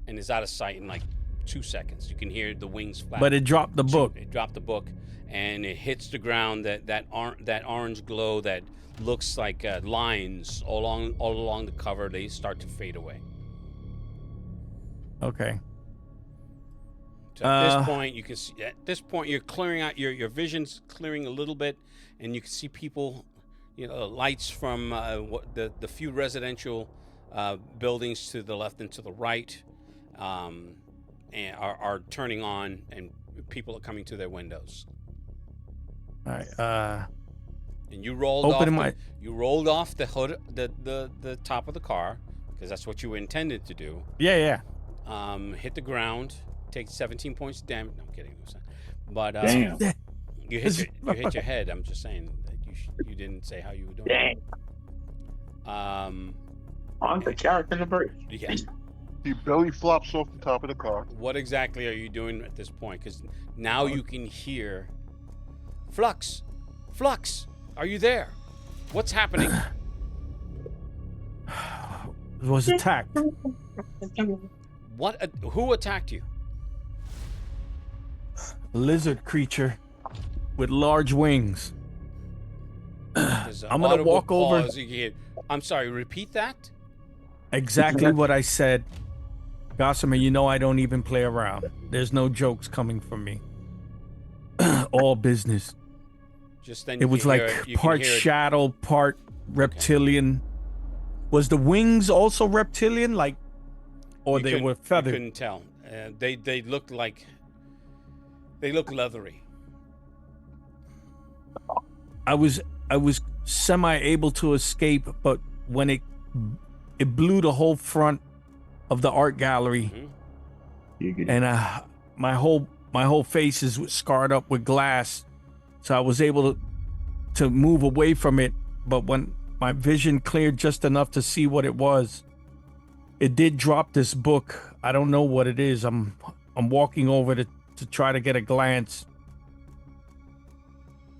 and is out of sight in like 2 seconds. You can hear the wings flap. But it dropped the book. It dropped the book, and it hits the ground. That orange glow that looks like lines all along the cover. They start to fade away. Okay. So at this point, you can see. At this point, you're clearing out your vision's clearing a little bit, and you can see people, lights from the few residential buildings to the left and to the right, and are turning on, and people are coming to their windows. All right. And you rolled off the hood, the top of the car, because that's what you were intended to do. Yeah. Hit the ground, take 17 points of damage. No, I'm kidding. But Damn. you hit your head. I'm just saying that you didn't say how you were doing. Dang. On the character number. Yeah. He belly flops off the top of the car. What exactly are you doing at this point? Because now you can hear, Flux, are you there? What's happening? It was attacked. What? Who attacked you? A lizard creature with large wings. I'm gonna walk over. I'm sorry. Repeat that. Exactly what I said. Gossamer, you know I don't even play around. There's no jokes coming from me. All business. Just then. It was like part shadow, part reptilian. Okay. Was the wings also reptilian? Like, or they were feathered? You couldn't tell. They looked like. They look leathery. I was semi able to escape, but when it blew the whole front of the art gallery, and my whole face is scarred up with glass, so I was able to move away from it. But when my vision cleared just enough to see what it was, it did drop this book. I don't know what it is. I'm walking over to try to get a glance.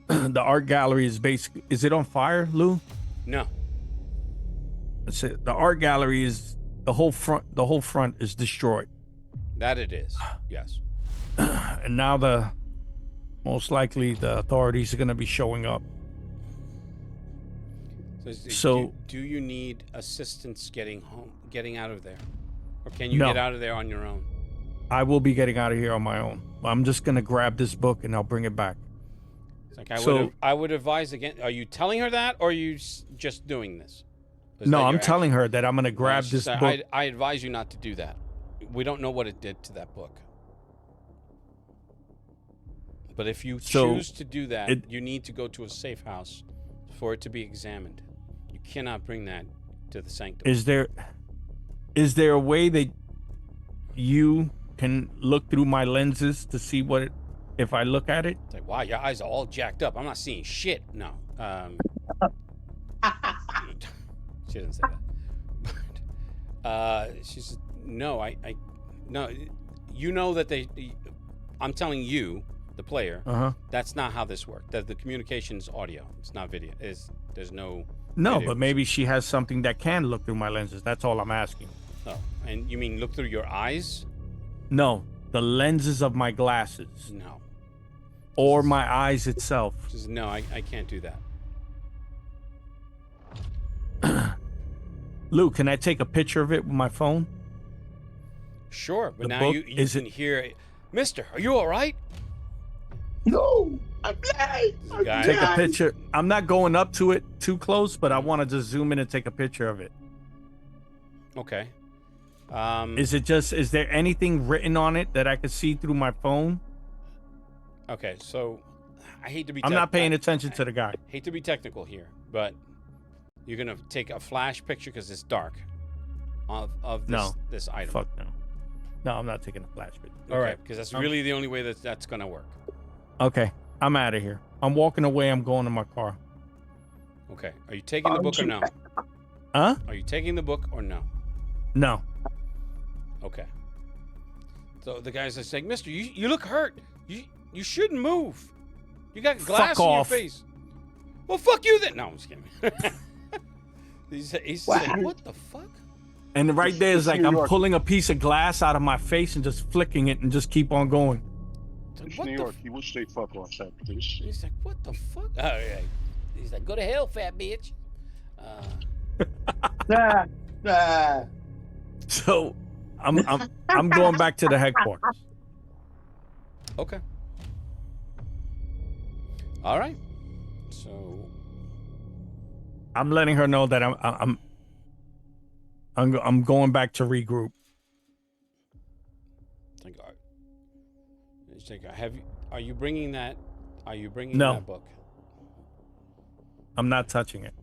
The art gallery is basically, is it on fire, Lou? No. That's it. The art gallery is the whole front is destroyed. That it is. Yes. And now most likely the authorities are going to be showing up. So do you need assistance getting out of there? Or can you get out of there on your own? I will be getting out of here on my own. I'm just going to grab this book and I'll bring it back. It's like I would advise again. Are you telling her that, or are you just doing this? No, I'm telling her that I'm going to grab this book. I advise you not to do that. We don't know what it did to that book. But if you choose to do that, you need to go to a safe house for it to be examined. You cannot bring that to the sanctum. Is there a way that you can look through my lenses to see if I look at it? It's like, wow, your eyes are all jacked up. I'm not seeing shit. No. She didn't say that. She said, no, no. You know that I'm telling you, the player, that's not how this works. The communication's audio. It's not video. There's no. No, but maybe she has something that can look through my lenses. That's all I'm asking. Oh, and you mean look through your eyes? No, the lenses of my glasses. No. Or my eyes itself. No, I can't do that. Lou, can I take a picture of it with my phone? Sure, but The now book, you is can it- hear, Mister, are you all right? No, I'm blind. There's a I'm guy- Take a blind. picture. I'm not going up to it too close, but I want to just zoom in and take a picture of it. Okay. Is there anything written on it that I could see through my phone? Okay, so I hate to be. I'm not paying I attention to the guy. hate to be technical here, but you're gonna take a flash picture because it's dark of this item. Fuck no. No, I'm not taking a flash picture. Okay, All right. because that's really the only way that's gonna work. Okay. I'm out of here. I'm walking away. I'm going to my car. Okay, are you taking the book or no? Huh? Are you taking the book or no? No. Okay. So the guy's just saying, Mister, you look hurt. You shouldn't move. You got glass in your face. Well, fuck you then. No, I'm just kidding. he's saying, what the fuck? And right there is It's like New I'm York. pulling a piece of glass out of my face and just flicking it and just keep on going. It's What New the York. He would say fuck off that, please. He's like, what the fuck? Oh, yeah. He's like, go to hell, fat bitch. Ah, So I'm going back to the headquarters. Okay. All right. So I'm letting her know that I'm going back to regroup. Like, it's like, are you bringing that? Are you bringing No. that book? I'm not touching it.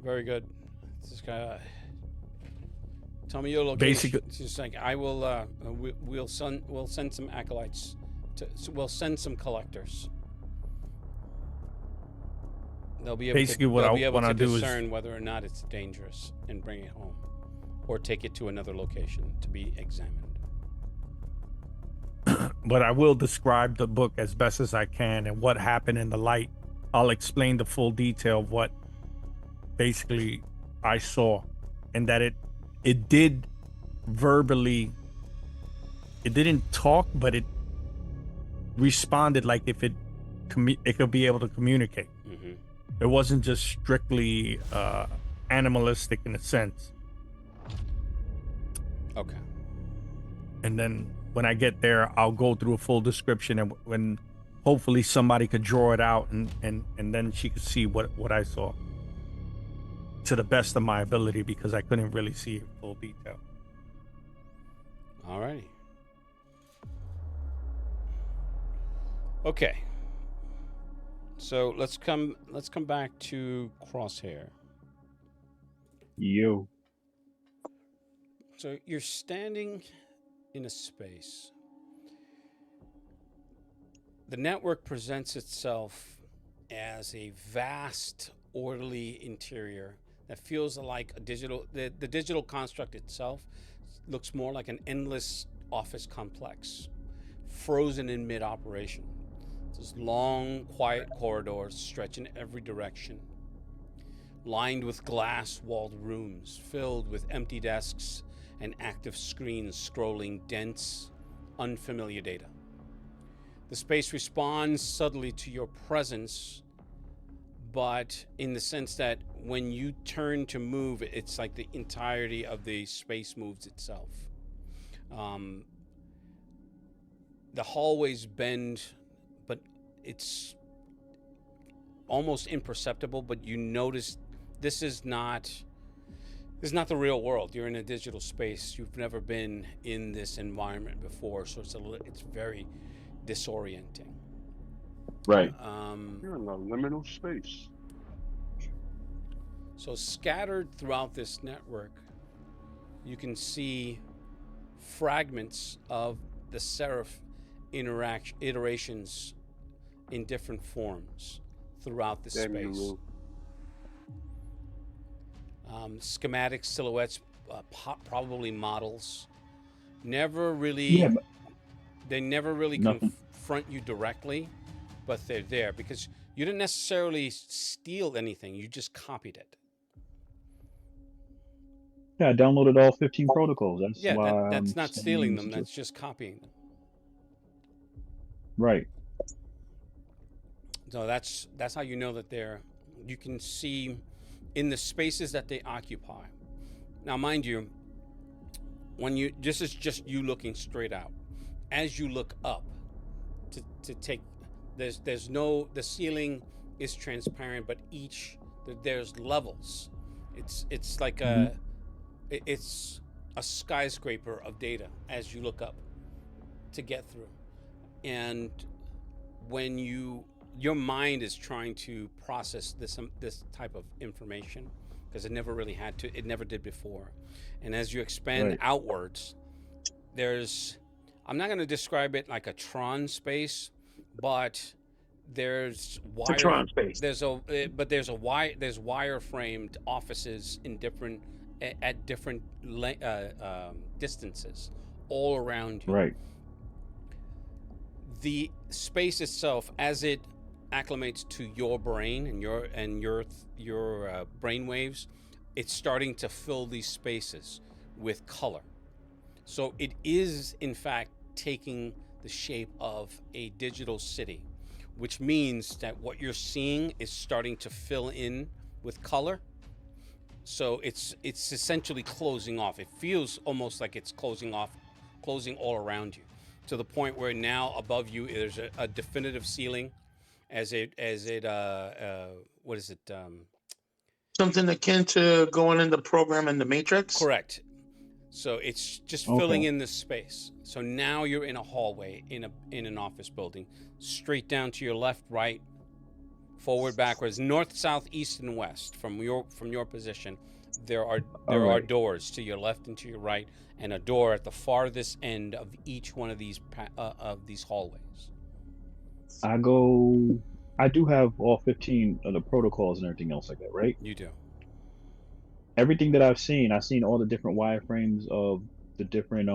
Very good. This guy. Tell me your location. Basically- It's just like I will. We'll send some acolytes. We'll send some collectors. They'll be able Basically, to, what they'll I be able wanna to do is- discern whether or not it's dangerous and bring it home, or take it to another location to be examined. But I will describe the book as best as I can and what happened in the light. I'll explain the full detail of what basically I saw, and that it did verbally. It didn't talk, but it responded like if it could be able to communicate. Mm-hmm. It wasn't just strictly animalistic in a sense. Okay. And then when I get there, I'll go through a full description, and when hopefully somebody could draw it out, and then she could see what I saw to the best of my ability, because I couldn't really see it in full detail. All righty. Okay. So let's come back to Crosshair. Yo. So you're standing in a space. The network presents itself as a vast, orderly interior that feels like a digital. The digital construct itself looks more like an endless office complex, frozen in mid-operation. There's long, quiet corridors stretch in every direction, lined with glass-walled rooms filled with empty desks and active screens scrolling dense, unfamiliar data. The space responds subtly to your presence, but in the sense that when you turn to move, it's like the entirety of the space moves itself. The hallways bend, but it's almost imperceptible, but you notice this is not the real world. You're in a digital space. You've never been in this environment before, so it's very disorienting. Right. You're in a liminal space. So scattered throughout this network, you can see fragments of the Seraph iterations in different forms throughout the Damn you, space. Lou. Schematic silhouettes, probably models. Never really. Yeah, but They never really Nothing. confront you directly, but they're there because you didn't necessarily steal anything. You just copied it. yeah, I downloaded all 15 protocols. That's Yeah, why that's I'm not sending stealing these them. to- That's just copying them. Right. So that's how you know that they're. You can see in the spaces that they occupy. Now, mind you, when you, this is just you looking straight out. As you look up to take, there's no, the ceiling is transparent, but there's levels. It's like it's a skyscraper of data as you look up to get through. And when your mind is trying to process this type of information, because it never really had to, it never did before. And as you expand outwards, I'm not going to describe it like a Tron space, but there's wire. It's a Tron space. There's wire framed offices in different distances all around you. Right. The space itself, as it acclimates to your brain and your brain waves, it's starting to fill these spaces with color. So it is, in fact, taking the shape of a digital city, which means that what you're seeing is starting to fill in with color. So it's essentially closing off. It feels almost like it's closing all around you, to the point where now above you there's a definitive ceiling, as it what is it? Something akin to going in the program in the Matrix. Correct. So it's just filling in this space. So now you're in a hallway in an office building, straight down to your left, right, forward, backwards, north, south, east, and west. From your position, there are doors to your left and to your right, and a door at the farthest end of each one of these hallways. I do have all 15 of the protocols and everything else like that, right? You do. Everything that I've seen all the different wireframes of the different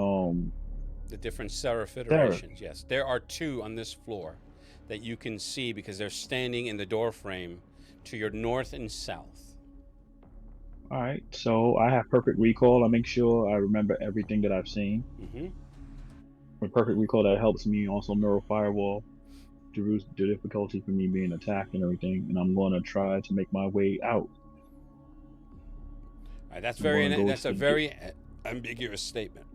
Seraph iterations. Yes, there are 2 on this floor that you can see because they're standing in the door frame to your north and south. All right, so I have perfect recall. I make sure I remember everything that I've seen. Mm-hmm. With perfect recall, that helps me also neural firewall the difficulty for me being attacked and everything, and I'm going to try to make my way out. All right, that's a very ambiguous statement.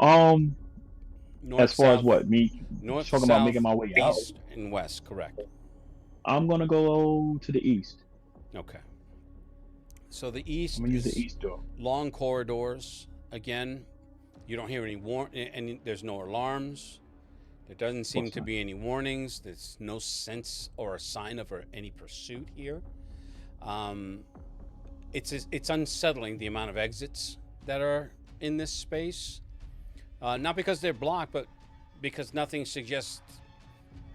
North, as far south, as what north, talking south, about making my way out, east and west, correct? I'm gonna go to the east. Okay. So the east I'm gonna use the east door. Long corridors. Again, you don't hear any there's no alarms. There doesn't seem to be any warnings. There's no sense or a sign of any pursuit here. It's unsettling, the amount of exits that are in this space. Not because they're blocked, but because nothing suggests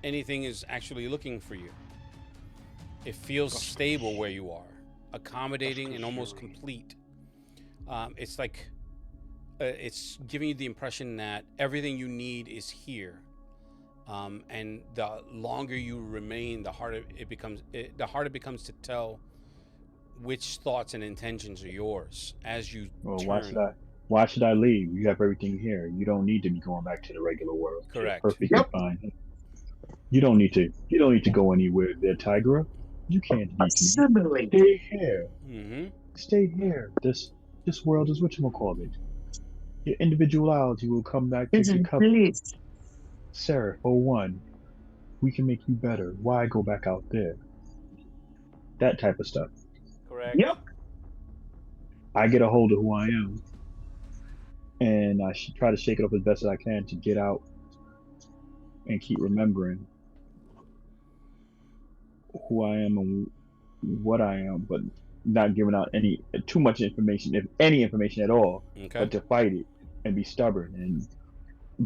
anything is actually looking for you. It feels stable where you are, accommodating and almost complete. It's like it's giving you the impression that everything you need is here. And the longer you remain, the harder it becomes to tell which thoughts and intentions are yours as you turn. Why should I leave? You have everything here. You don't need to be going back to the regular world. Correct. You're perfectly fine. You don't need to go anywhere there, Tigra. You can't beat me. Stay here. Mm-hmm. Stay here. This world is whatchamacallit. Your individuality will come back to the cup. Seraph 01, we can make you better. Why go back out there? That type of stuff. Correct. Yep. I get a hold of who I am, and I should try to shake it up as best as I can to get out and keep remembering who I am and what I am, but not giving out too much information, if any information at all. Okay. But to fight it and be stubborn and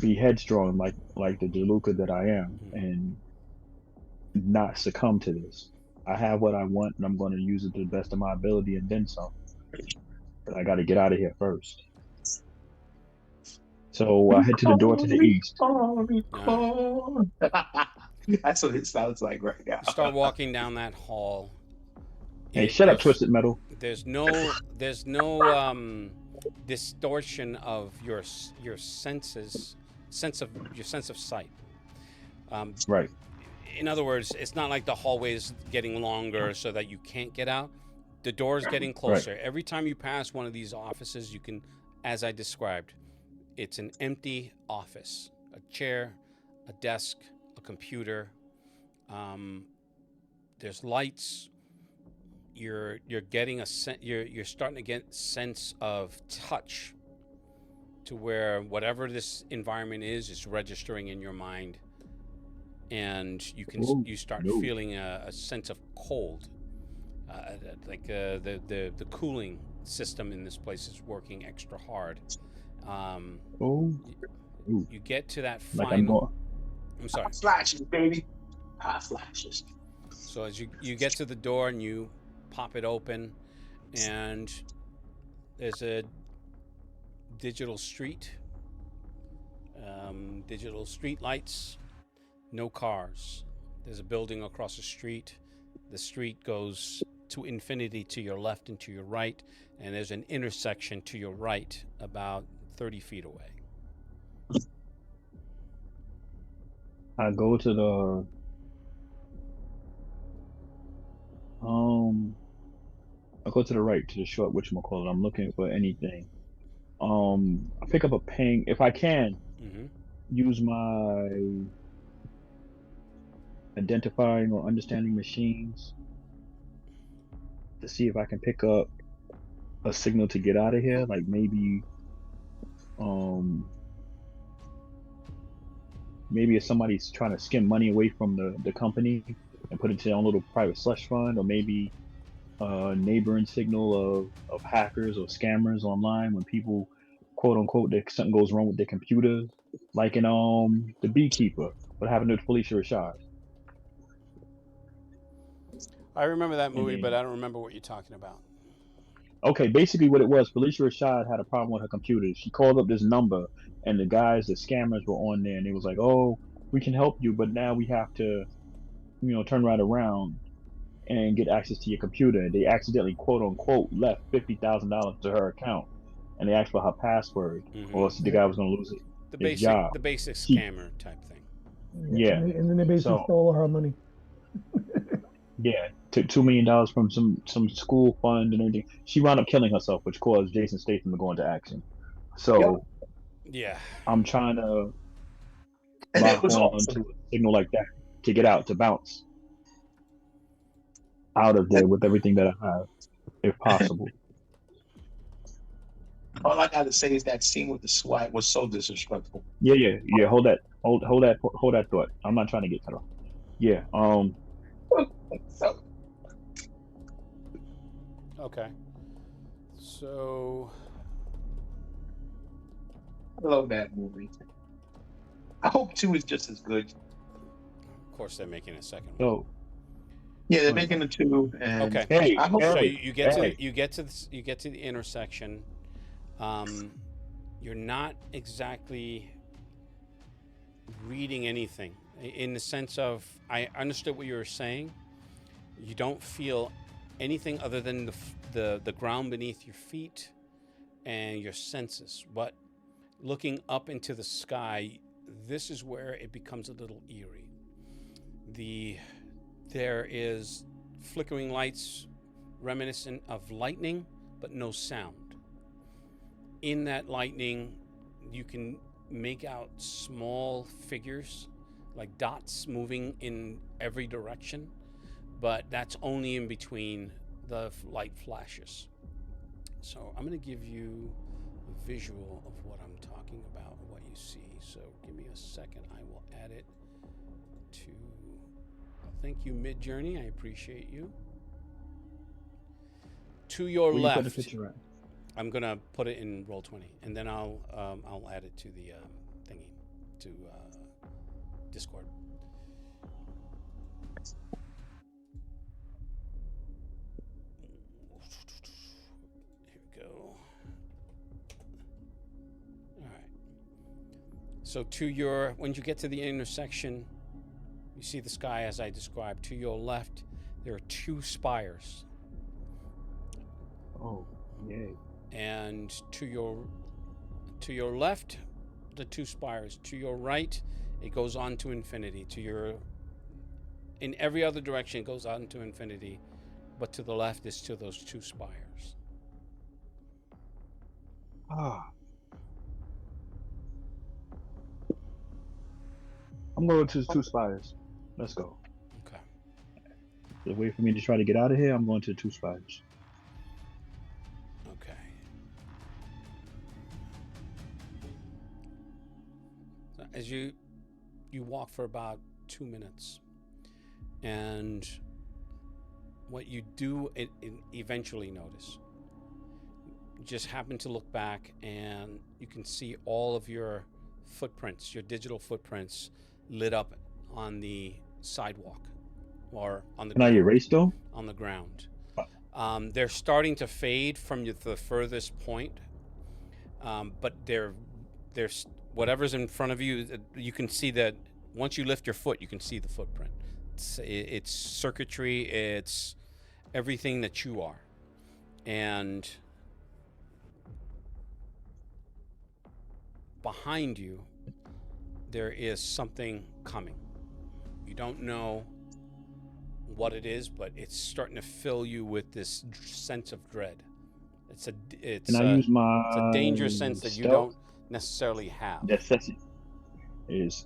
be headstrong like the DeLuca that I am, and not succumb to this. I have what I want, and I'm going to use it to the best of my ability and then some. But I got to get out of here first. So I head to the door to the east. That's what it sounds like right now. Start walking down that hall. Hey, shut up, Twisted Metal. There's no distortion of your sense of sight. Right. In other words, it's not like the hallway's getting longer so that you can't get out. The door's getting closer. Right. Every time you pass one of these offices, you can as I described. It's an empty office, a chair, a desk, a computer. There's lights. You're getting you're starting to get sense of touch, to where whatever this environment is registering in your mind, and you start feeling a sense of cold, like the cooling system in this place is working extra hard. You get to that final. I'm sorry. Flashes, baby. Flashes. So as you get to the door and you pop it open, and there's a digital street lights, no cars. There's a building across the street. The street goes to infinity to your left and to your right, and there's an intersection to your right about 30 feet away. I go to the right to the short whatchamacallit. I'm looking for anything. I pick up a ping if I can. Use my identifying or understanding machines to see if I can pick up a signal to get out of here. Like maybe if somebody's trying to skim money away from the company and put it to their own little private slush fund, or maybe a neighboring signal of hackers or scammers online when people, quote unquote, something goes wrong with their computers, like in The Beekeeper, what happened to Felicia Rashad. I remember that movie, but I don't remember what you're talking about. Okay, basically what it was, Felicia Rashad had a problem with her computer. She called up this number, and the scammers were on there, and it was like, oh, we can help you, but now we have to, turn right around and get access to your computer. They accidentally, quote unquote, left $50,000 to her account, and they asked for her password, or else the guy was going to lose his job. The basic scammer type thing. Yeah. And then they basically stole her money. Yeah, took $2 million from some school fund and everything. She wound up killing herself, which caused Jason Statham to go into action. So, yeah, I'm trying to lock on to a signal like that to get out, to bounce out of there with everything that I have, if possible. All I gotta say is that scene with the SWAT was so disrespectful. Yeah. Hold that thought. I'm not trying to get cut off. Yeah. Okay. So. I love that movie. I hope 2 is just as good. Of course, they're making a second one. Oh. Yeah, they're making a 2. And okay. Hey, I hope so you get to the intersection. You're not exactly reading anything in the sense of, I understood what you were saying. You don't feel anything other than the ground beneath your feet and your senses. But looking up into the sky, this is where it becomes a little eerie. There is flickering lights reminiscent of lightning, but no sound. In that lightning, you can make out small figures, like dots moving in every direction, but that's only in between the light flashes. So I'm going to give you a visual of what I'm talking about, what you see. So give me a second. I will add it to... Thank you, Midjourney. I appreciate you. To your Where left... you put the picture at? I'm gonna put it in Roll20, and then I'll add it to the thingy, to Discord. Here we go. All right. So when you get to the intersection, you see the sky as I described. To your left, there are 2 spires. Oh, yay. And to your left, the 2 spires. To your right, it goes on to infinity. In every other direction, it goes on to infinity, but to the left is to those 2 spires. I'm going to the two spiders. Let's go. Okay. The way for me to try to get out of here, I'm going to the two spiders. Okay. As you walk for about 2 minutes, and what you do eventually notice, you just happen to look back and you can see all of your footprints, your digital footprints, lit up on the sidewalk or on the Can I ground. erase them? On the ground. They're starting to fade from the furthest point, but there's whatever's in front of you. You can see that once you lift your foot, you can see the footprint. It's circuitry. It's everything that you are, and behind you, there is something coming. You don't know what it is, but it's starting to fill you with this sense of dread. It's Can I use my it's a dangerous sense that you don't necessarily have. Necessity is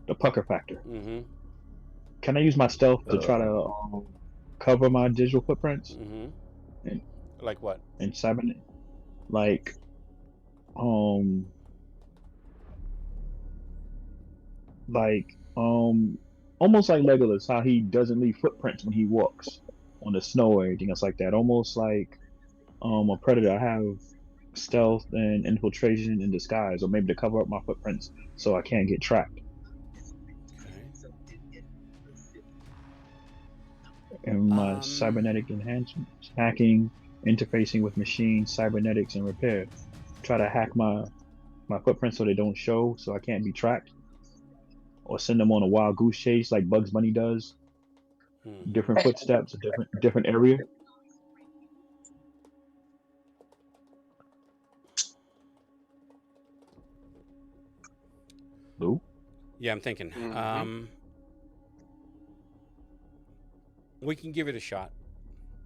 the pucker factor. Mm-hmm. Can I use my stealth to try to cover my digital footprints? Mm-hmm. And, like what? And cybernetic, like almost like Legolas, how he doesn't leave footprints when he walks on the snow or anything else like that. Almost like a predator. I have stealth and infiltration in disguise, or maybe to cover up my footprints so I can't get tracked. And my cybernetic enhancements, hacking, interfacing with machines, cybernetics, and repair. Try to hack my footprints so they don't show, so I can't be tracked. Or send them on a wild goose chase like Bugs Bunny does. Different footsteps, a different area. Lou? Yeah, I'm thinking. We can give it a shot.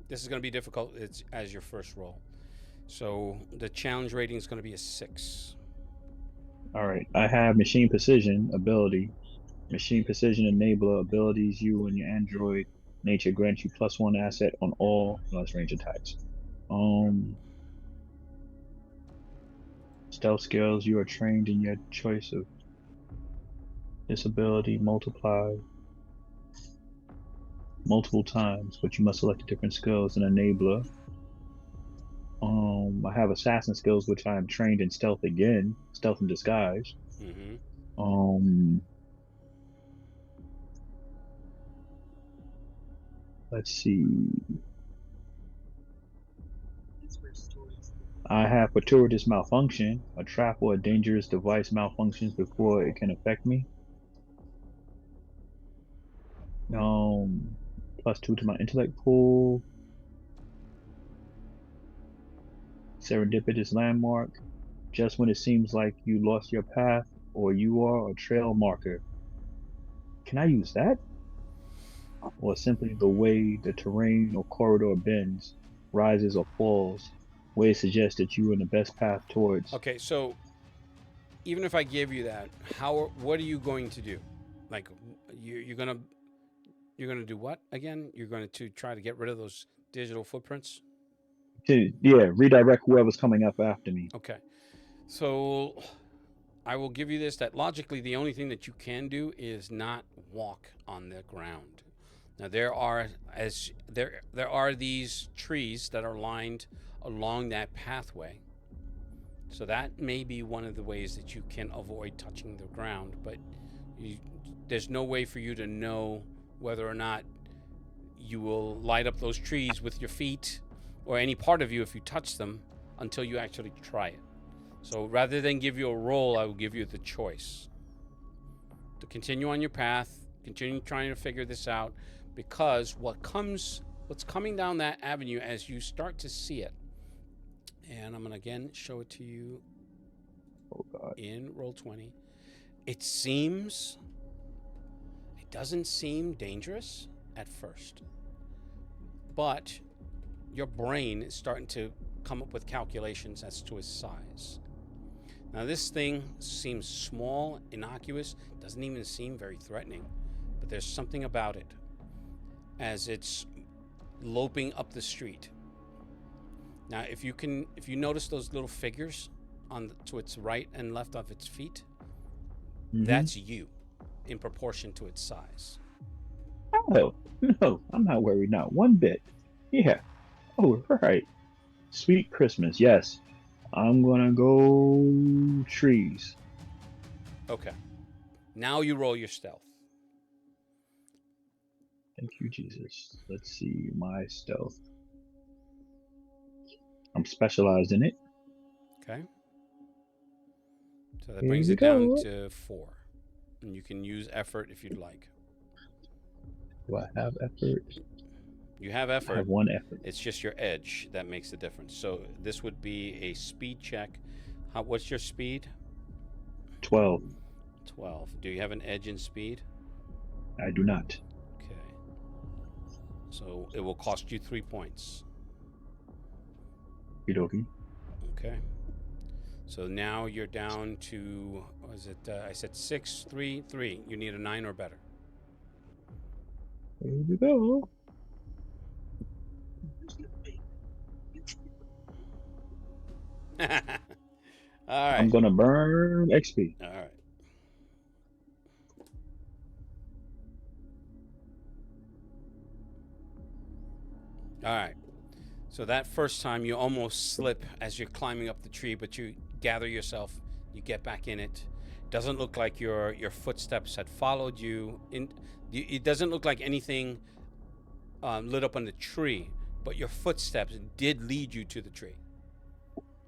This is going to be difficult as your first roll. So the challenge rating is going to be a 6. All right. I have machine precision ability. Machine precision enabler abilities you and your android nature grants you +1 asset on all less range attacks. Stealth skills, you are trained in your choice of this ability multiply multiple times, but you must select a different skills and enabler. I have assassin skills, which I am trained in stealth again, stealth and disguise. Let's see. I have fortuitous malfunction. A trap or a dangerous device malfunctions before it can affect me. +2 to my intellect pool. Serendipitous landmark. Just when it seems like you lost your path or you are a trail marker. Can I use that? Or simply the way the terrain or corridor bends, rises or falls, way suggests that you are in the best path towards. Okay, so even if I give you that, what are you going to do? Like you're gonna do what again? You're going to try to get rid of those digital footprints? Yeah, redirect whoever's coming up after me. Okay, so I will give you this: that logically, the only thing that you can do is not walk on the ground. Now there are these trees that are lined along that pathway, so that may be one of the ways that you can avoid touching the ground. But there's no way for you to know whether or not you will light up those trees with your feet or any part of you if you touch them until you actually try it. So rather than give you a roll, I will give you the choice to continue on your path, continue trying to figure this out, because what's coming down that avenue as you start to see it, and I'm going to again show it to you in Roll20. It doesn't seem dangerous at first, but your brain is starting to come up with calculations as to its size. Now this thing seems small, innocuous, doesn't even seem very threatening, but there's something about it as it's loping up the street. Now, if you notice those little figures to its right and left of its feet, that's you, in proportion to its size. Oh, no, I'm not worried, not one bit. Yeah. Oh, right. Sweet Christmas, yes. I'm gonna go trees. Okay. Now you roll your stealth. Thank you, Jesus. Let's see my stealth. I'm specialized in it. Okay. So that brings it down to 4. And you can use effort if you'd like. Do I have effort? You have effort. I have 1 effort. It's just your edge that makes the difference. So this would be a speed check. What's your speed? 12. 12. Do you have an edge in speed? I do not. Okay. So it will cost you 3 points. Okie. Okay. So now you're down to, what is it? I said 6, 3, 3. You need a 9 or better. Here we go. All right. I'm gonna burn XP. All right. All right. So that first time you almost slip as you're climbing up the tree, but you gather yourself, you get back in it. Doesn't look like your footsteps had followed you. It doesn't look like anything lit up on the tree, but your footsteps did lead you to the tree.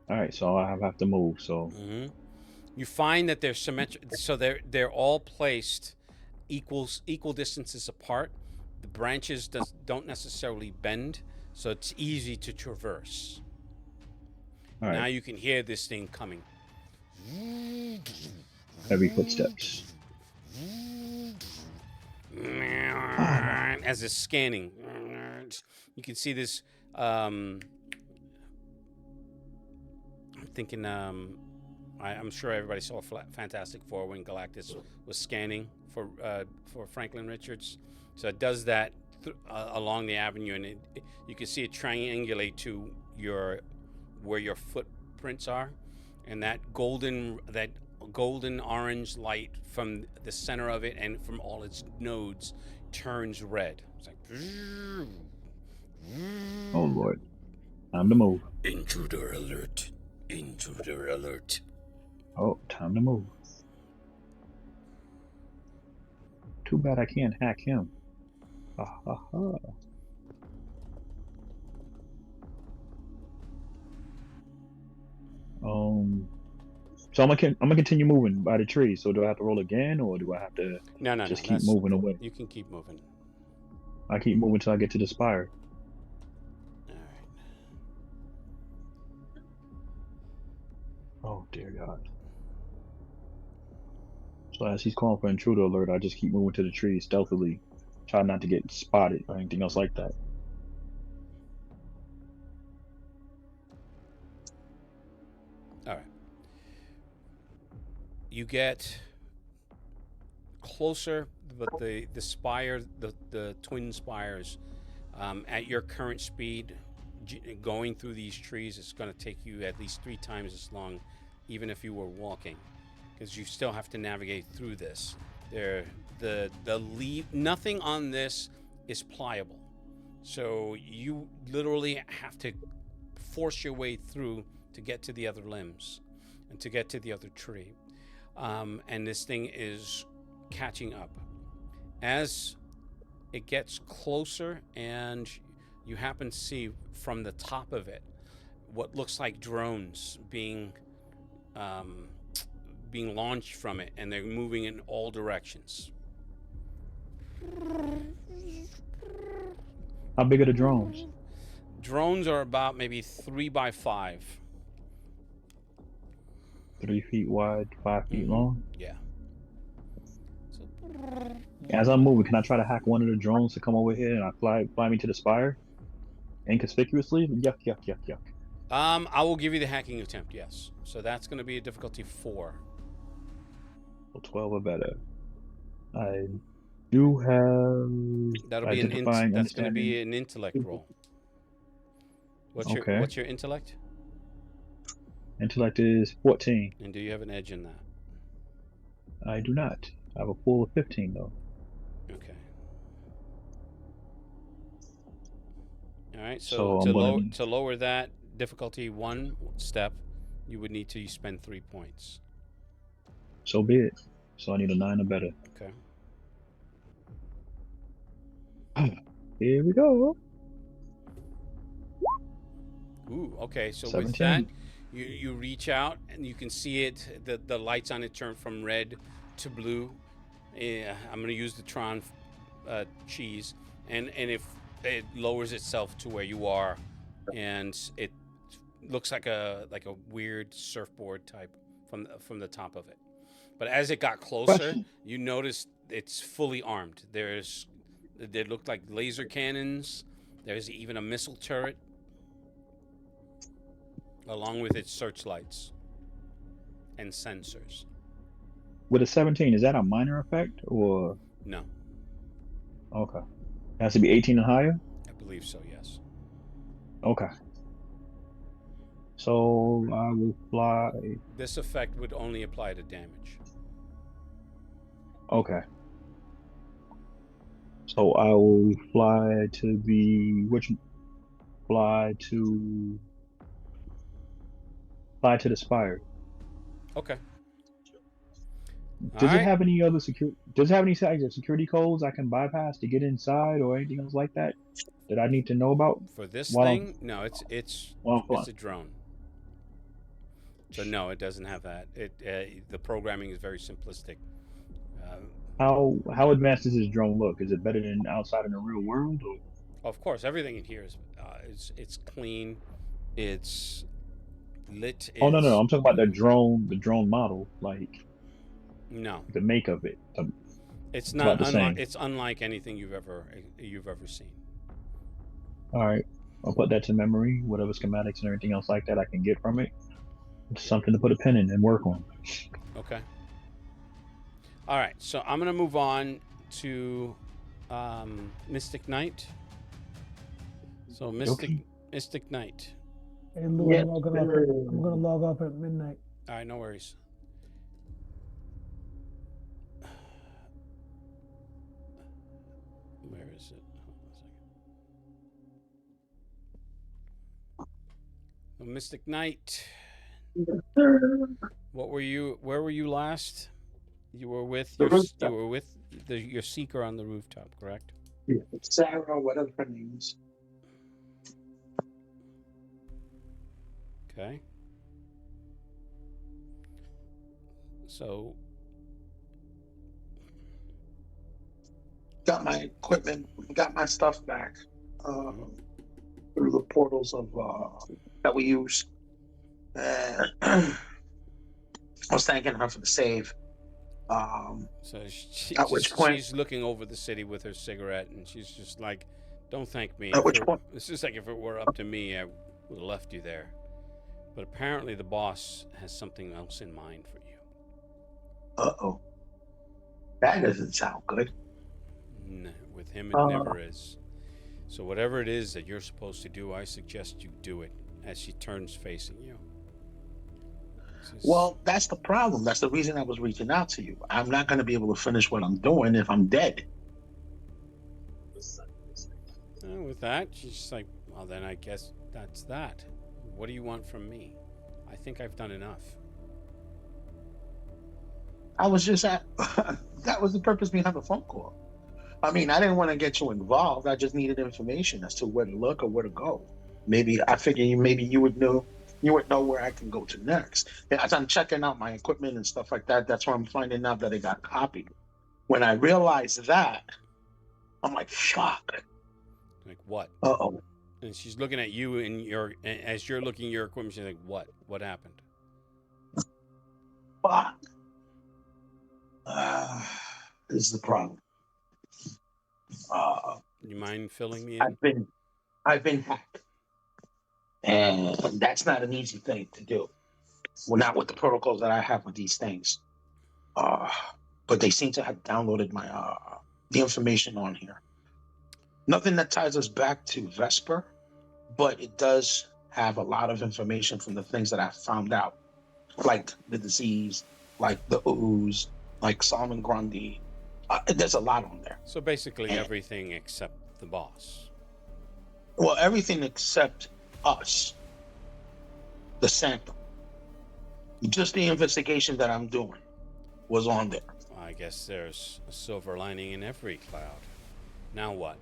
All right, so I have to move. So you find that they're symmetric, so they're all placed equal distances apart. The branches don't necessarily bend, so it's easy to traverse. All right. Now you can hear this thing coming. Heavy footsteps. As it's scanning, you can see this. I'm thinking. I'm sure everybody saw Fantastic Four when Galactus was scanning for Franklin Richards. So it does that along the avenue, and you can see it triangulate to where your footprints are, and that golden orange light from the center of it and from all its nodes turns red. It's like, oh Lord, time to move. Intruder alert! Intruder alert! Oh, time to move. Too bad I can't hack him. Ha ha ha. So I'm gonna continue moving by the tree. So do I have to roll again, or do I have to just keep moving away? You can keep moving. I keep moving till I get to the spire. All right. Oh dear God. So as he's calling for intruder alert, I just keep moving to the tree stealthily, try not to get spotted or anything else like that. All right. You get closer, but the spire, the twin spires, at your current speed, going through these trees, it's going to take you at least 3 times as long, even if you were walking, because you still have to navigate through this. Nothing on this is pliable, so you literally have to force your way through to get to the other limbs and to get to the other tree. And this thing is catching up. As it gets closer, and you happen to see from the top of it what looks like drones being launched from it, and they're moving in all directions. How big are the drones? Drones are about maybe 3 by 5. 3 feet wide, 5 feet long. Yeah. As I'm moving, can I try to hack one of the drones to come over here and I fly me to the spire? Inconspicuously? Yuck, yuck, yuck, yuck. I will give you the hacking attempt. Yes. So that's going to be a difficulty 4. So 12 or better. I do have That'll be identifying, that's going to understanding. be an intellect roll. Okay. What's your intellect? Intellect is 14. And do you have an edge in that? I do not. I have a pool of 15 though. Okay. All right. So So I'm gonna. to lower that difficulty 1 step, you would need to spend 3 points. So be it. So I need a 9 or better. Okay. Here we go. Ooh. Okay. So 17. with that, you reach out and you can see it. The lights on it turn from red to blue. I'm going to use the Tron cheese, and if it lowers itself to where you are, and it looks like a weird surfboard type from the top of it. But as it got closer, Question. you noticed it's fully armed. They look like laser cannons. There's even a missile turret, along with its searchlights and sensors. With a 17, is that a minor effect or? No, Okay. It has to be 18 and higher? I believe so. Yes. Okay. So I will fly. This effect would only apply to damage. Okay. So I will fly to the the spire. Okay. Does All it right. have any other security? Does it have any security codes I can bypass to get inside or anything else like that that I need to know about? For this While thing, no, it's a drone. So no, it doesn't have that. The programming is very simplistic. How advanced does this drone look? Is it better than outside in the real world? Or? Of course, everything in here is it's clean, it's lit. Oh no, I'm talking about the drone model, like No, the make of it. it's about not. the same. It's unlike anything you've ever seen. All right, I'll put that to memory. Whatever schematics and everything else like that I can get from it. It's something to put a pen in and work on. Okay. All right, so I'm gonna move on to Mystic Knight. So Mystic Knight. Hey Lou, Yeah. I'm gonna log off at midnight. All right, no worries. Where is it? Hold on a second. So Mystic Knight. Where were you last? You were with your seeker on the rooftop, correct? Yeah, Sarah, whatever her name is. Okay. So Got my equipment, got my stuff back through the portals of that we use. I was thanking her for the save. So At which point- she's looking over the city with her cigarette, and she's just like, "Don't thank me." At which point- It's just like if it were up to me, I would have left you there. But apparently, the boss has something else in mind for you. Uh-oh. That doesn't sound good. With him, it never is. So whatever it is that you're supposed to do, I suggest you do it. As she turns facing you. Well, that's the problem. That's the reason I was reaching out to you. I'm not going to be able to finish what I'm doing if I'm dead. With that, she's just like, well, then I guess that's that. What do you want from me? I think I've done enough. I was just at, that was the purpose behind the phone call. I mean, I didn't want to get you involved. I just needed information as to where to look or where to go. Maybe I figured you would know where I can go to next. And as I'm checking out my equipment and stuff like that, that's where I'm finding out that it got copied. When I realized that, I'm like, fuck. Like what? Uh-oh. And she's looking at you as you're looking at your equipment, she's like, what? What happened? Fuck. This is the problem. You mind filling me in? I've been hacked. And that's not an easy thing to do. Well, not with the protocols that I have with these things. But they seem to have downloaded my the information on here. Nothing that ties us back to Vesper, but it does have a lot of information from the things that I found out, like the disease, like the ooze, like Solomon Grundy. There's a lot on there. So basically everything except the boss. Well, everything except us, the sample. Just the investigation that I'm doing was on there. I guess there's a silver lining in every cloud. Now what?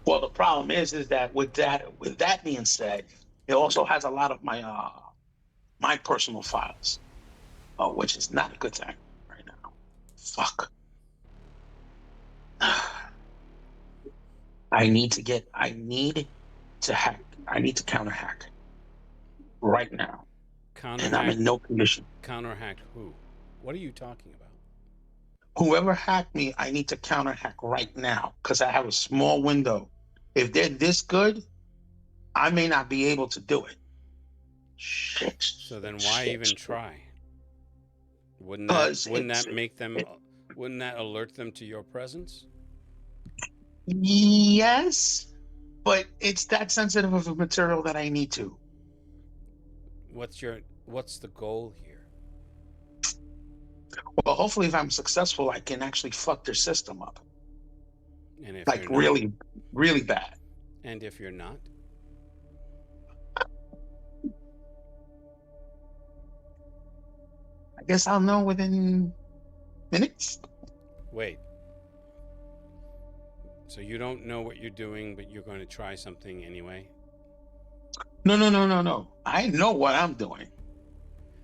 Well, the problem is that with that being said, it also has a lot of my my personal files, which is not a good thing right now. Fuck. I need to hack. I need to counter hack right now. And I'm in no condition. Counter hack who? What are you talking about? Whoever hacked me, I need to counter hack right now because I have a small window. If they're this good, I may not be able to do it. Shit. So then why even try? Wouldn't that make them? Wouldn't that alert them to your presence? Yes, but it's that sensitive of a material that I need to. What's the goal here? Well, hopefully, if I'm successful, I can actually fuck their system up. And if like you're not, really, really bad. And if you're not? I guess I'll know within minutes. Wait. So you don't know what you're doing, but you're going to try something anyway? No. I know what I'm doing.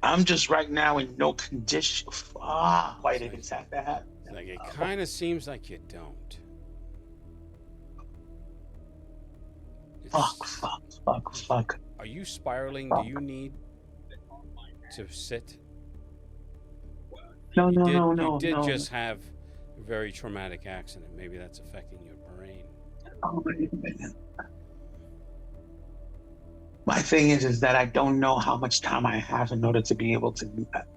I'm just right now in no condition. Why did it have to happen? Like it kind of seems like you don't. Fuck. Are you spiraling? Do you need to sit? No. You did just have a very traumatic accident. Maybe that's affecting your brain. Oh, wait a minute. My thing is that I don't know how much time I have in order to be able to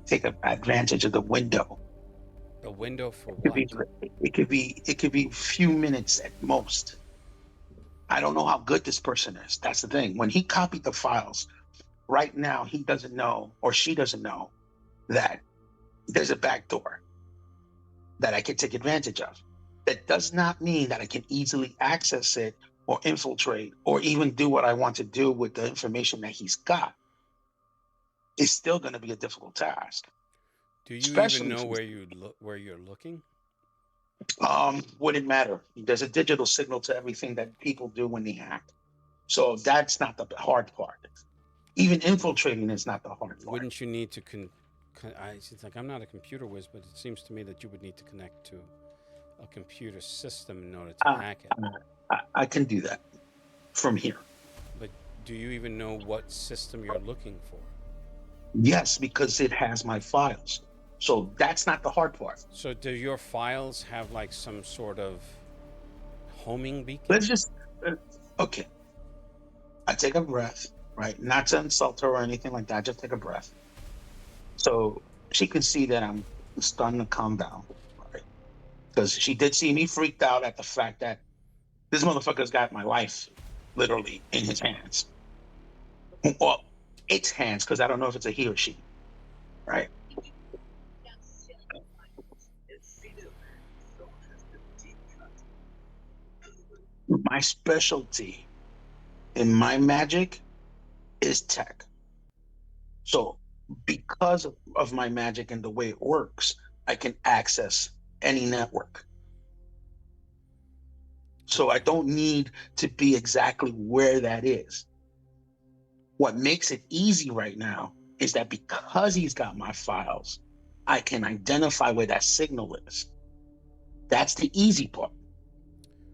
take advantage of the window. The window for what? It could be a few minutes at most. I don't know how good this person is. That's the thing. When he copied the files, right now he doesn't know, or she doesn't know, that there's a back door that I can take advantage of. That does not mean that I can easily access it or infiltrate or even do what I want to do with the information that he's got. It's still going to be a difficult task. Do you even know where you're looking? Wouldn't matter. There's a digital signal to everything that people do when they hack. So that's not the hard part. Even infiltrating is not the hard part. Wouldn't you need to it's like I'm not a computer whiz, but it seems to me that you would need to connect to a computer system in order to hack it. I can do that from here. But do you even know what system you're looking for? Yes, because it has my files. So that's not the hard part. So do your files have like some sort of homing beacon? Let's just, okay. I take a breath, right? Not to insult her or anything like that. Just take a breath. So she can see that I'm starting to calm down, right? Because she did see me freaked out at the fact that this motherfucker's got my life literally in his hands. Well, its hands, because I don't know if it's a he or she, right? My specialty in my magic is tech. So because of my magic and the way it works, I can access any network. So I don't need to be exactly where that is. What makes it easy right now is that because he's got my files, I can identify where that signal is. That's the easy part.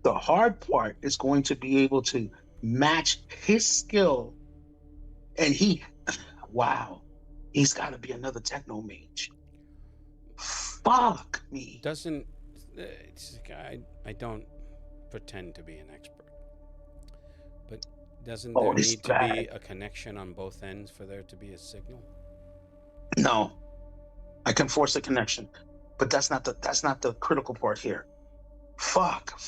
The hard part is going to be able to match his skill. And wow, he's got to be another techno mage. Fuck me. I don't pretend to be an expert, but Doesn't Oh, there this need to bad. be a connection on both ends for there to be a signal? No, I can force a connection, but that's not the critical part here. Fuck.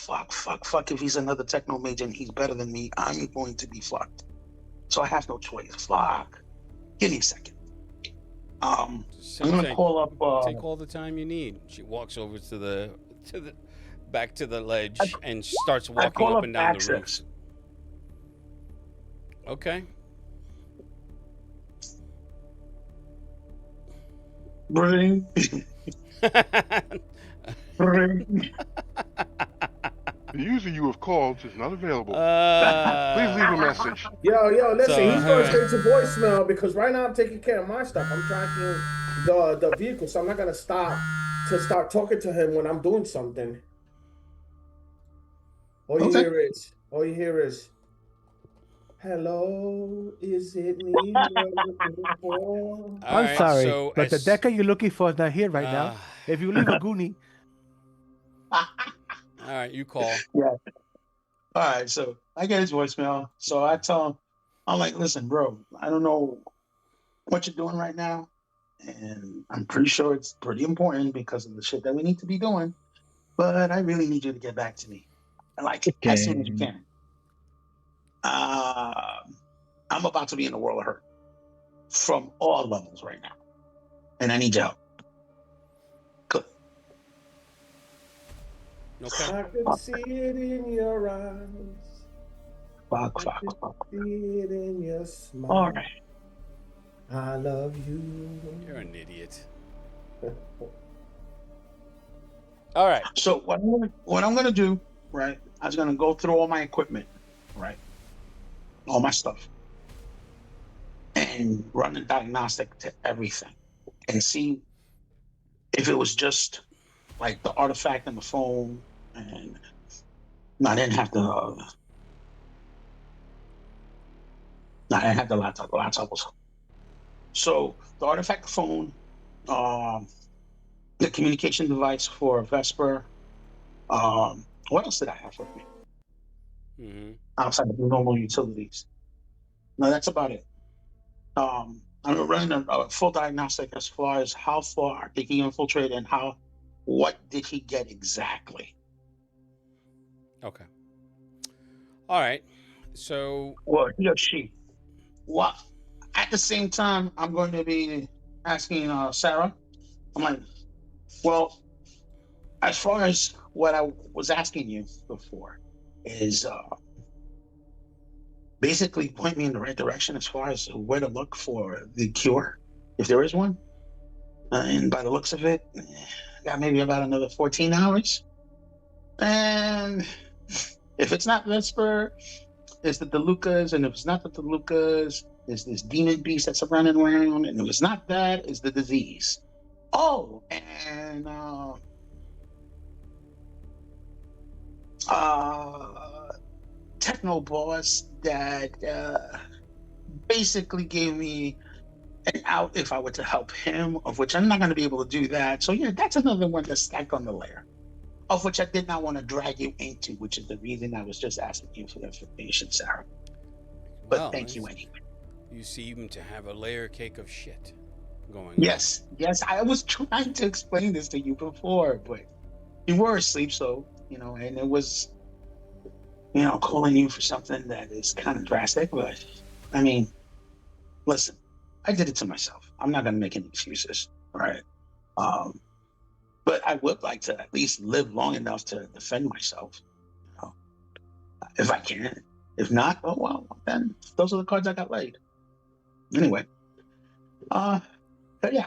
If he's another techno mage and he's better than me, I'm going to be fucked. So I have no choice. Fuck. Give me a second. I'm gonna call up. Take all the time you need. She walks over to the back to the ledge and starts I walking call up up and down the roof. access. Okay. Ring. Ring. The user you have called is not available. Please Please leave a message. Yo, listen, So, he's going straight to voicemail because right now I'm taking care of my stuff. I'm tracking the vehicle, so I'm not gonna stop to start talking to him when I'm doing something. All you hear is, hello, is it me you're looking for? I'm sorry, so but the Deca you're looking for is not here right now. If you leave a Goonie, all right, you call. Yeah. All right, so I get his voicemail. So I tell him, I'm like, listen, bro, I don't know what you're doing right now. And I'm pretty sure it's pretty important because of the shit that we need to be doing. But I really need you to get back to me. Like, as soon as you can. I'm about to be in a world of hurt from all levels right now. And I need your help. Good. Okay. I can see it in your eyes. Fuck. See it in your smile. All right. I love you. You're an idiot. All right. So what I'm gonna do, right? I was gonna go through all my equipment, right? All my stuff, and run a diagnostic to everything, and see if it was just like the artifact in the phone, and no, I didn't have the. No, I didn't have the laptop. The laptop was. So the artifact phone, the communication device for Vesper. What else did I have with me? Mm-hmm. Outside of the normal utilities. No, that's about it. I'm running a full diagnostic as far as how far did he infiltrate and what did he get exactly. Okay. All right. So. Well, he or she. Well, at the same time, I'm going to be asking Sarah. I'm like, well, as far as what I was asking you before is basically point me in the right direction as far as where to look for the cure, if there is one. And by the looks of it, got maybe about another 14 hours. And if it's not Vesper, it's the DeLucas. And if it's not the DeLucas, it's this demon beast that's running around. And if it's not that, it's the disease. Oh, and techno boss that basically gave me an out if I were to help him, of which I'm not going to be able to do that. So yeah, that's another one that's stacked on the layer, of which I did not want to drag you into, which is the reason I was just asking you for the information, Sarah. But Well, thank you anyway. You seem to have a layer cake of shit going on. Yes, I was trying to explain this to you before, but you were asleep, so, and it was, calling you for something that is kind of drastic, but, I mean, listen, I did it to myself. I'm not going to make any excuses, all right? But I would like to at least live long enough to defend myself, if I can. If not, oh well, then those are the cards I got laid. Anyway, but yeah,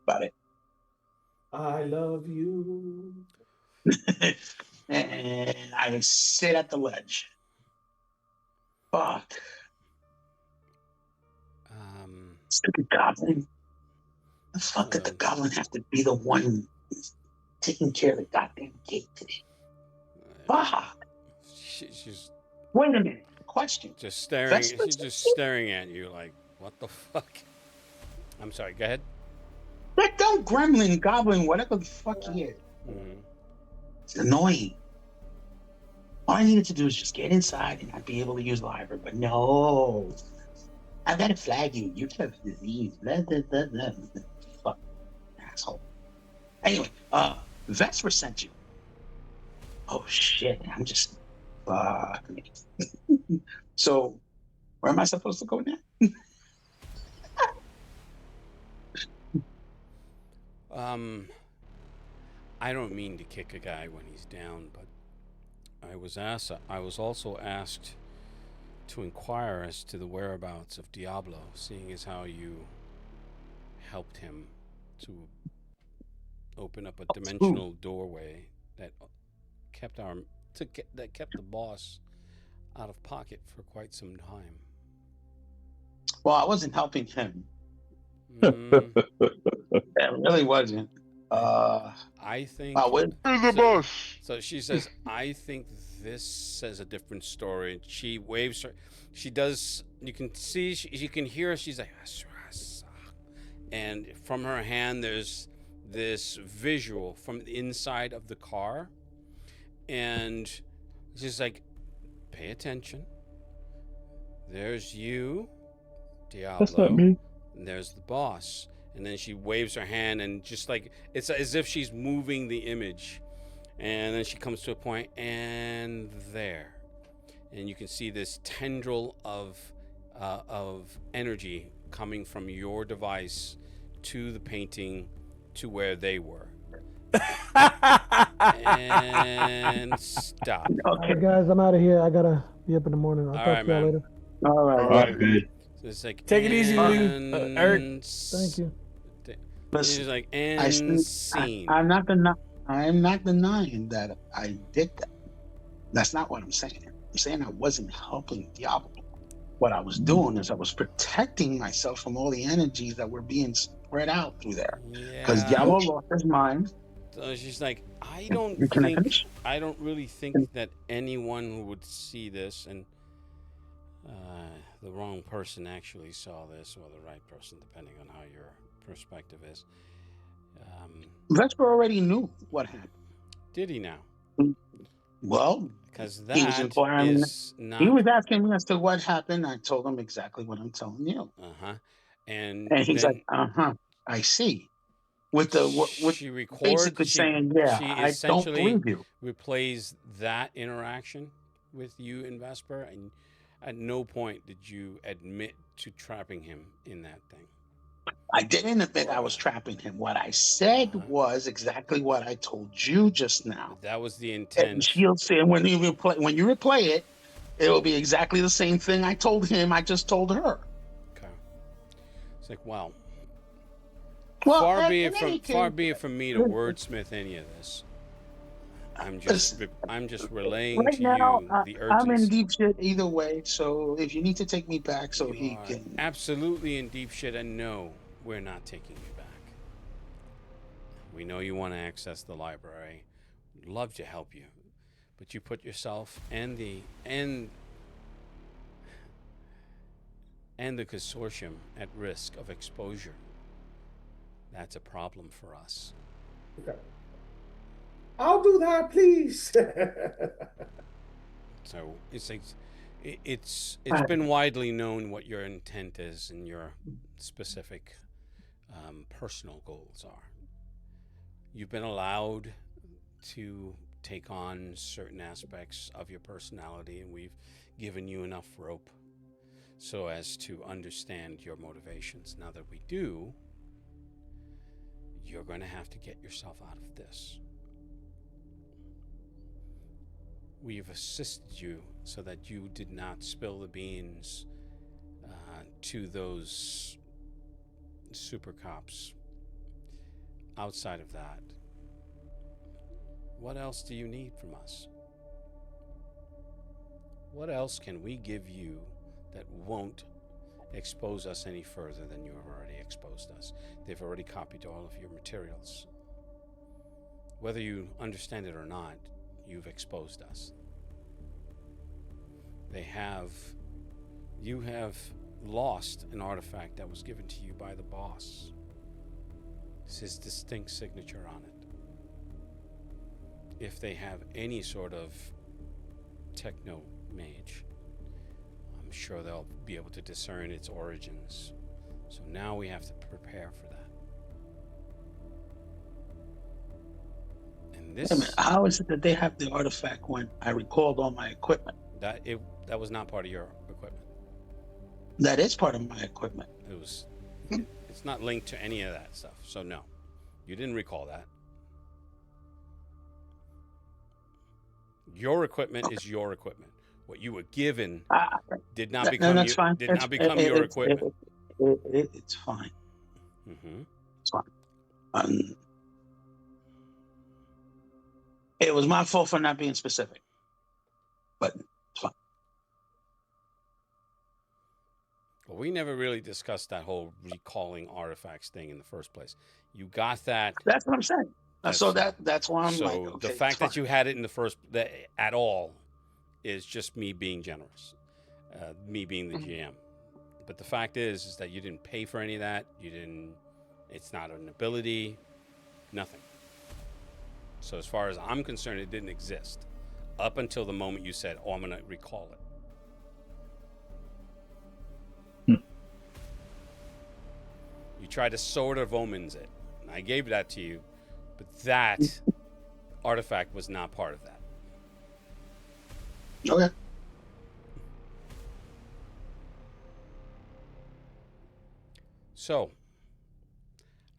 about it. I love you. And I sit at the ledge. Fuck. Stupid goblin. The fuck did the goblin have to be the one taking care of the goddamn gate today? Fuck. She's. Wait a minute. Question. Just staring. She's just staring at you like, what the fuck? I'm sorry. Go ahead. That dumb gremlin, goblin, whatever the fuck he is. Mm-hmm. It's annoying. All I needed to do is just get inside and I'd be able to use the library. But no, I gotta flag you. You have disease. Blah, blah, blah, blah. Fuck, asshole. Anyway, Vesper sent you. Oh shit, I'm just fuck me. So where am I supposed to go now? I don't mean to kick a guy when he's down, but I was also asked to inquire as to the whereabouts of Diablo, seeing as how you helped him to open up a dimensional doorway that kept the boss out of pocket for quite some time. Well, I wasn't helping him. Mm, It really wasn't. I think. Who's the boss? So she says, I think this says a different story. She waves her. She does. You can see. You can hear her. She's like, and from her hand, there's this visual from the inside of the car, and she's like, pay attention. There's you, Diablo. That's not me. And there's the boss. And then she waves her hand, and just like it's as if she's moving the image. And then she comes to a point, and there. And you can see this tendril of energy coming from your device to the painting to where they were. And stop. All right, guys, I'm out of here. I gotta be up in the morning. I'll All talk right, to y'all man. later. All right. All right, man. So it's like, Take it easy, Eric. Thank you. She's Listen, like, and scene. I'm not denying that I did that. That's not what I'm saying. I'm saying I wasn't helping Diablo. What I was doing is I was protecting myself from all the energies that were being spread out through there. Because Diablo lost his mind. So she's like, I Can I don't finish? really think that anyone would see this, and the wrong person actually saw this, or the right person, depending on how your perspective is. Vesper already knew what happened. Did he now? Well, Because he was that inquiring. is not. He was asking me as to what happened. I told him exactly what I'm telling you. And he's then like, I see. With she basically saying, yeah, she I don't essentially believe you. replays that interaction with you and Vesper, and at no point did you admit to trapping him in that thing. I didn't admit I was trapping him. What I said was exactly what I told you just now. That was the And intent. she'll say when you replay it, it will be exactly the same thing I told him. I just told her. Okay. It's like, wow. Well, far be it from me to Listen. wordsmith any of this. I'm just relaying Right to now, you the I'm urgency. in deep shit either way. So if you need to take me back, so You he are can. absolutely in deep shit, and no, we're not taking you back. We know you want to access the library. We'd love to help you, but you put yourself and the consortium at risk of exposure. That's a problem for us. Okay. I'll do that, please. So it's been widely known what your intent is and your specific personal goals are. You've been allowed to take on certain aspects of your personality, and we've given you enough rope so as to understand your motivations. Now that we do, you're going to have to get yourself out of this. We've assisted you so that you did not spill the beans to those super cops. Outside of that, what else do you need from us? What else can we give you that won't expose us any further than you have already exposed us? They've already copied all of your materials. Whether you understand it or not, you've exposed us. You have lost an artifact that was given to you by the boss. It's his distinct signature on it. If they have any sort of techno mage. I'm sure they'll be able to discern its origins. So now we have to prepare for that. And Wait a minute, this how is it that they have the artifact when I recalled all my equipment? that was not part of your equipment. That is part of my equipment. It was. It's not linked to any of that stuff. So no, you didn't recall that. Your equipment is your equipment. What you were given did not become that's fine. did not become your equipment. It's fine. Mm-hmm. It's fine. It was my fault for not being specific, but it's fine. Well, we never really discussed that whole recalling artifacts thing in the first place. You got that. That's what I'm saying. So that's why I'm so like, okay, the fact that you had it in the first at all is just me being generous, me being the GM. But the fact is that you didn't pay for any of that. You didn't. It's not an ability. Nothing. So as far as I'm concerned, it didn't exist up until the moment you said, "Oh, I'm going to recall it." You tried to sort of omens it. And I gave that to you, but that artifact was not part of that. Okay. So,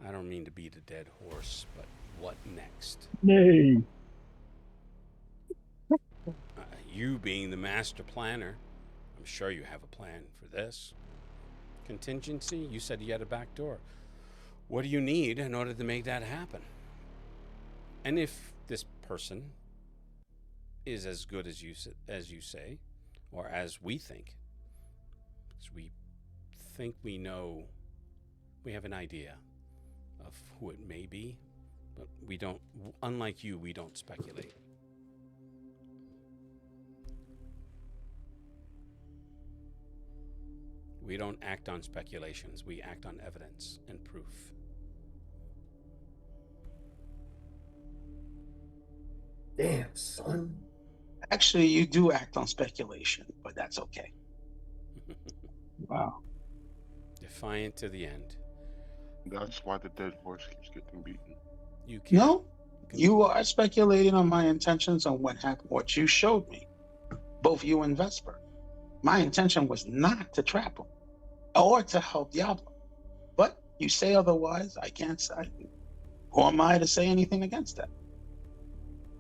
I don't mean to beat a dead horse, but what next? Nay. You being the master planner, I'm sure you have a plan for this. Contingency? You said you had a back door. What do you need in order to make that happen? And if this person is as good as you say, or as we think, because we think we know, we have an idea of who it may be, but we don't, unlike you, we don't speculate. We don't act on speculations. We act on evidence and proof. Damn, son. Actually, you do act on speculation, but that's okay. Wow. Defiant to the end. That's why the dead horse keeps getting beaten. You can't. No, you are speculating on my intentions on what happened, what you showed me, both you and Vesper. My intention was not to trap him or to help Diablo. But you say otherwise, I can't say. Who am I to say anything against that?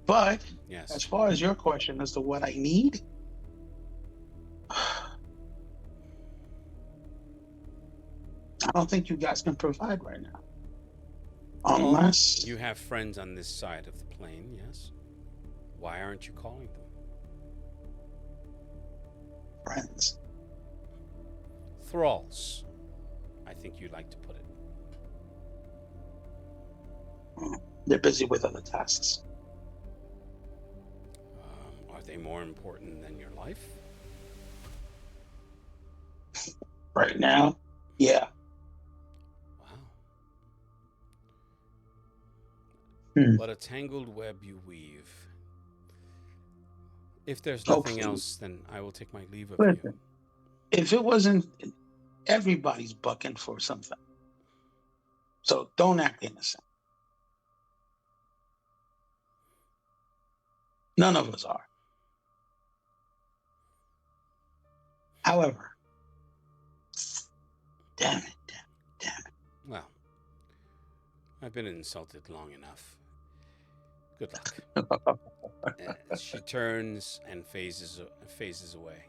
But yes, as far as your question as to what I need, I don't think you guys can provide right now. Unless you have friends on this side of the plane, yes. Why aren't you calling them? Friends. Thralls, I think you'd like to put it. They're busy with other tasks. Are they more important than your life? Right now, yeah. Wow. What a tangled web you weave. If there's nothing else, then I will take my leave of you. If it wasn't, everybody's bucking for something. So don't act innocent. None of us are. However, damn it. Well, I've been insulted long enough. Good luck. She turns and phases away.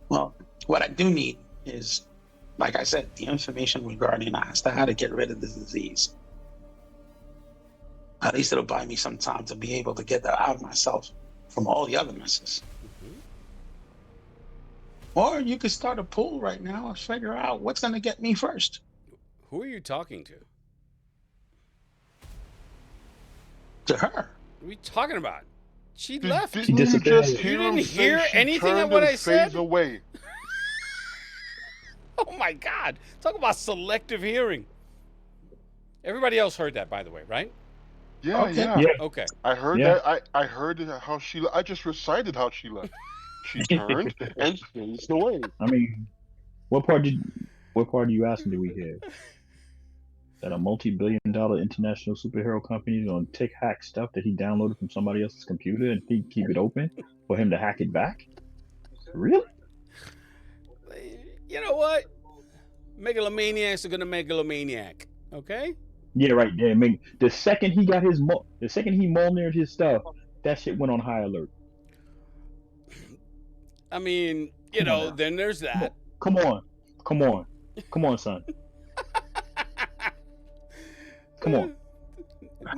Well, what I do need is, like I said, the information regarding as to how to get rid of the disease. At least it'll buy me some time to be able to get that out of myself from all the other messes. Or you could start a pool right now and figure out what's going to get me first. Who are you talking to? To her. What are we talking about? She left. Didn't you just You didn't hear say she anything of turned what and I said? phased away? Oh my God! Talk about selective hearing. Everybody else heard that, by the way, right? Yeah, Okay. yeah. Yeah, Okay. I heard yeah. that. I heard how she. I just recited how she left. She turned and faced away. I mean, what part did what part are you asking? Did we hear that a multi-billion-dollar international superhero company is gonna take hack stuff that he downloaded from somebody else's computer and keep it open for him to hack it back? Really? You know what? Megalomaniacs are gonna megalomaniac. Okay. Yeah, right there. I mean, the second he got the second he Molnared his stuff, that shit went on high alert. I mean, Come on now. then there's that. Come on, come on, come on, son. Come on.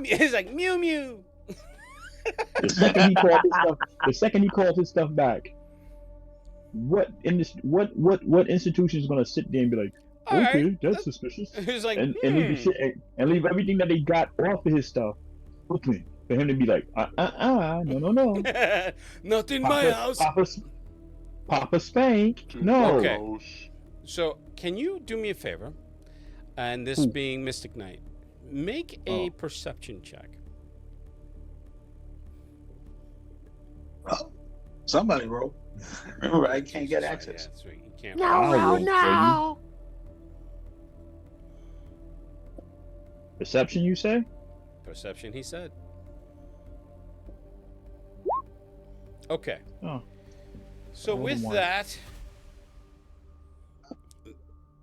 It's like mew mew. The second he called his stuff back, what institution is gonna sit there and be like, All okay, right. that's suspicious, It's like and leave the shit and leave everything that they got off of his stuff with me for him to be like, no, Not in my house. Papa Spank, Too no. Okay. close. So, can you do me a favor? And this being Mystic Knight, make a perception check. Well, somebody wrote. Remember, I can't get Sorry, access. Yeah, that's right. You can't. No. Perception, you say? Perception, he said. Okay. Oh. So Roll with one. that,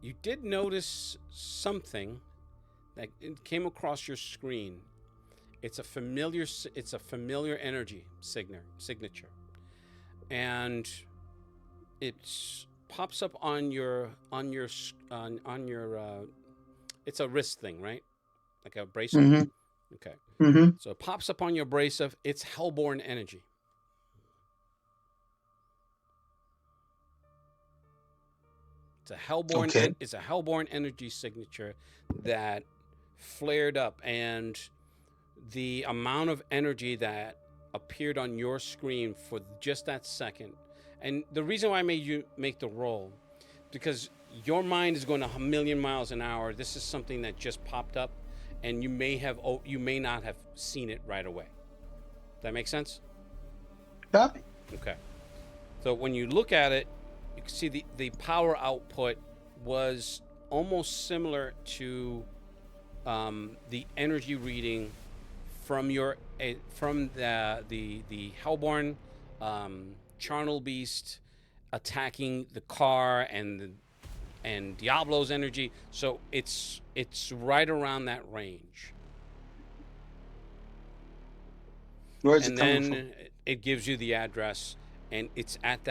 you did notice something that came across your screen. It's a familiar energy signature, and it pops up on your it's a wrist thing, right? Like a bracelet. Mm-hmm. Okay. Mm-hmm. So it pops up on your bracelet. It's Hellborn energy. It's a Hellborn. Okay. It's a Hellborn energy signature that flared up, and the amount of energy that appeared on your screen for just that second. And the reason why I made you make the roll, because your mind is going a million miles an hour. This is something that just popped up, and you may not have seen it right away. That make sense? Copy. Okay. So when you look at it, you can see the power output was almost similar to the energy reading from the Hellborn charnel beast attacking the car and Diablo's energy. So it's right around that range. Where's And it coming then it gives you the address, and it's at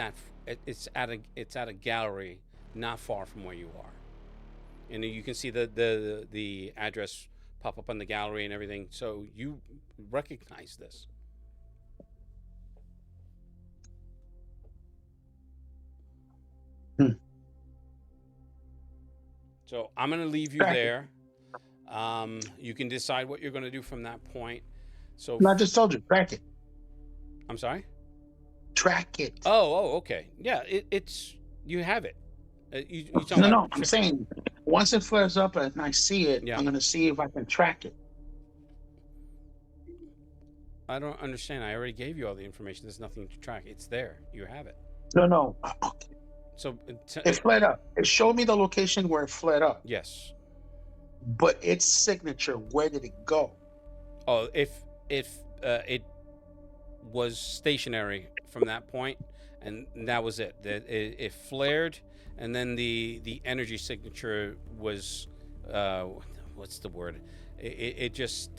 a gallery not far from where you are, and you can see the address pop up on the gallery and everything. So you recognize this. So I'm gonna leave you there. You can decide what you're gonna do from that point. So from? I just told you, track it. I'm sorry. Track it. Oh, okay. Yeah, it's you have it. You talking No, about I'm saying once it flares up and I see it, Yeah. I'm gonna see if I can track it. I don't understand. I already gave you all the information. There's nothing to track. It's there. You have it. No. So It flared up. It showed me the location where it flared up, yes. but its signature, where did it go? Oh, if it was stationary from that point, and that was it. It flared, and then the energy signature was what's the word? It just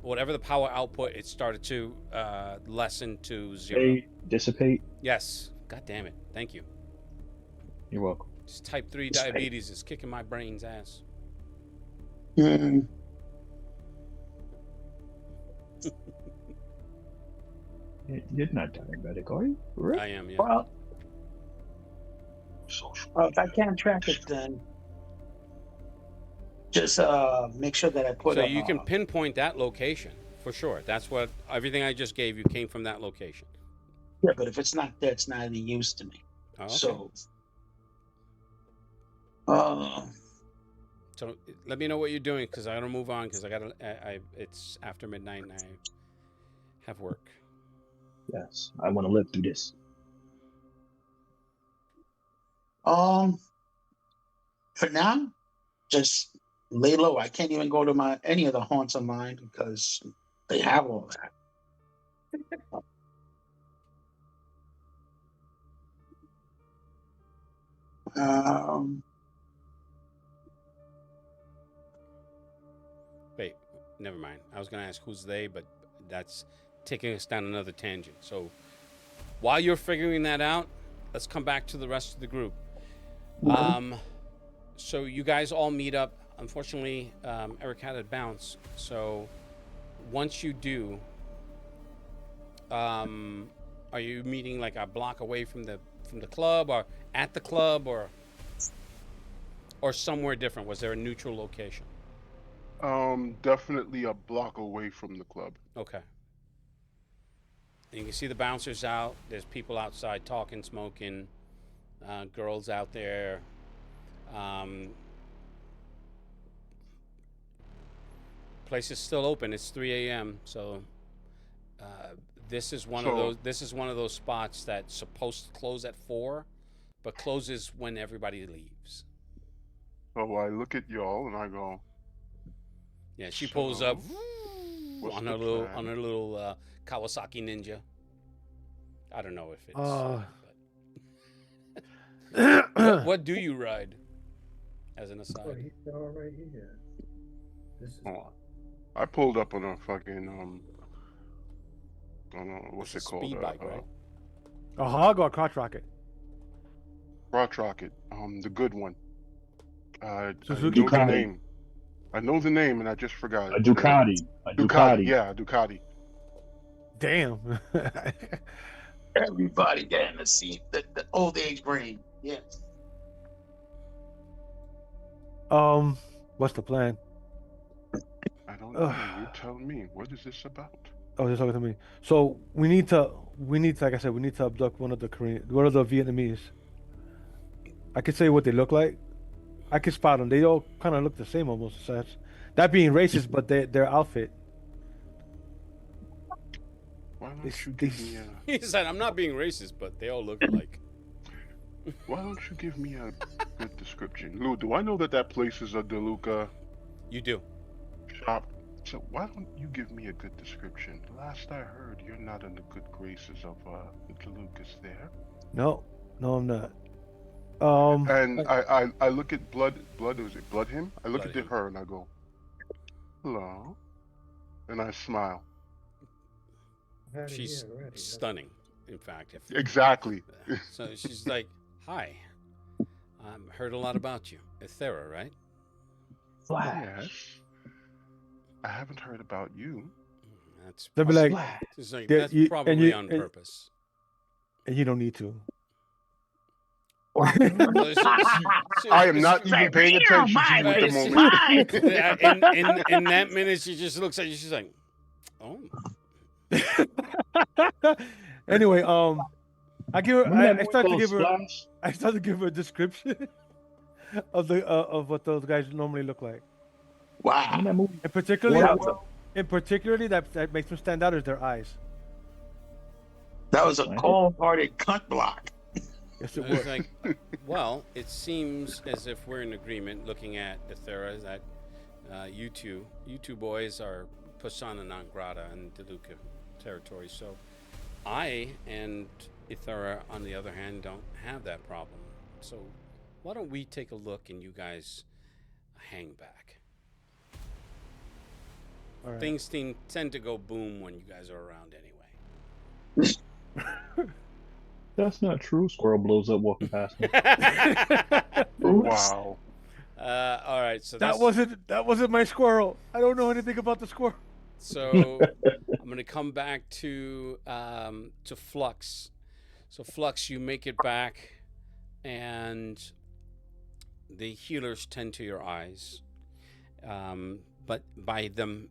whatever the power output, it started to lessen to zero. Dissipate. Yes. God damn it. Thank you. You're welcome. This type 3 diabetes is kicking my brain's ass. Mm. You're not diabetic, are you? Right? I am, yeah. Well, if I can't track it, then just make sure that I put. So you can pinpoint that location for sure. That's what everything I just gave you came from that location. Yeah, but if it's not there, it's not any use to me. Oh, okay. So So let me know what you're doing because I gotta move on because I gotta. It's after midnight and I have work. Yes, I want to live through this. For now, just lay low. I can't even go to any of the haunts of mine because they have all that. Wait, never mind. I was gonna ask who's they, but that's taking us down another tangent. So while you're figuring that out, let's come back to the rest of the group. So you guys all meet up. Unfortunately, Eric had to bounce. So once you do, are you meeting like a block away from the club, or at the club, or somewhere different? Was there a neutral location? Definitely a block away from the club. Okay. And you can see the bouncers out. There's people outside talking, smoking. Girls out there. Place is still open. It's 3 a.m. So this is one of those. This is one of those spots that's supposed to close at 4, but closes when everybody leaves. So I look at y'all and I go. Yeah, she pulls up what's on the her plan? little Kawasaki Ninja. I don't know if it's. What do you ride? As an aside. He's all right here. This is I pulled up on a fucking what's it called? Speed bike, right? A hog or a crotch rocket? Crotch rocket. The good one. Suzuki? I know the name. I know the name and I just forgot it. A Ducati. Yeah, Ducati. Damn. Everybody getting to see the old age brain. Yes. What's the plan? I don't know. You tell me. What is this about? Oh, you're talking to me. So we need to, like I said, we need to abduct one of the Vietnamese. I could say what they look like. I could spot them. They all kind of look the same almost. So that being racist, but their outfit. Why don't you give me a... He said, "I'm not being racist, but they all look alike." Why don't you give me a good description, Lou? Do I know that place is a DeLuca? You do. Shop. So why don't you give me a good description? Last I heard, you're not in the good graces of the DeLucas there. No, I'm not. And I look at Blood. Was it Blood him? I look at her and I go, hello, and I smile. She's stunning, in fact. Exactly. So she's like, "Hi, heard a lot about you, Ethera, right?" Yes. I haven't heard about you. That's they'll be like, that's probably on purpose. And you don't need to. I am not even paying attention to you at the moment. In that minute, she just looks at you. She's like, "Oh." Anyway, I start to give her a description of what those guys normally look like. Wow. And particularly that makes them stand out is their eyes. That was a cold-hearted cunt block. Yes, it was. was. Like, well, it seems as if we're in agreement looking at Ethera that you two boys are persona non grata in DeLuca territory. So I and Ethera, on the other hand, don't have that problem. So why don't we take a look and you guys hang back? All right. Things tend to go boom when you guys are around anyway. That's not true. Squirrel blows up walking past me. Wow. All right. So that wasn't my squirrel. I don't know anything about the squirrel. So I'm gonna come back to Flux. So Flux, you make it back, and the healers tend to your eyes. But by them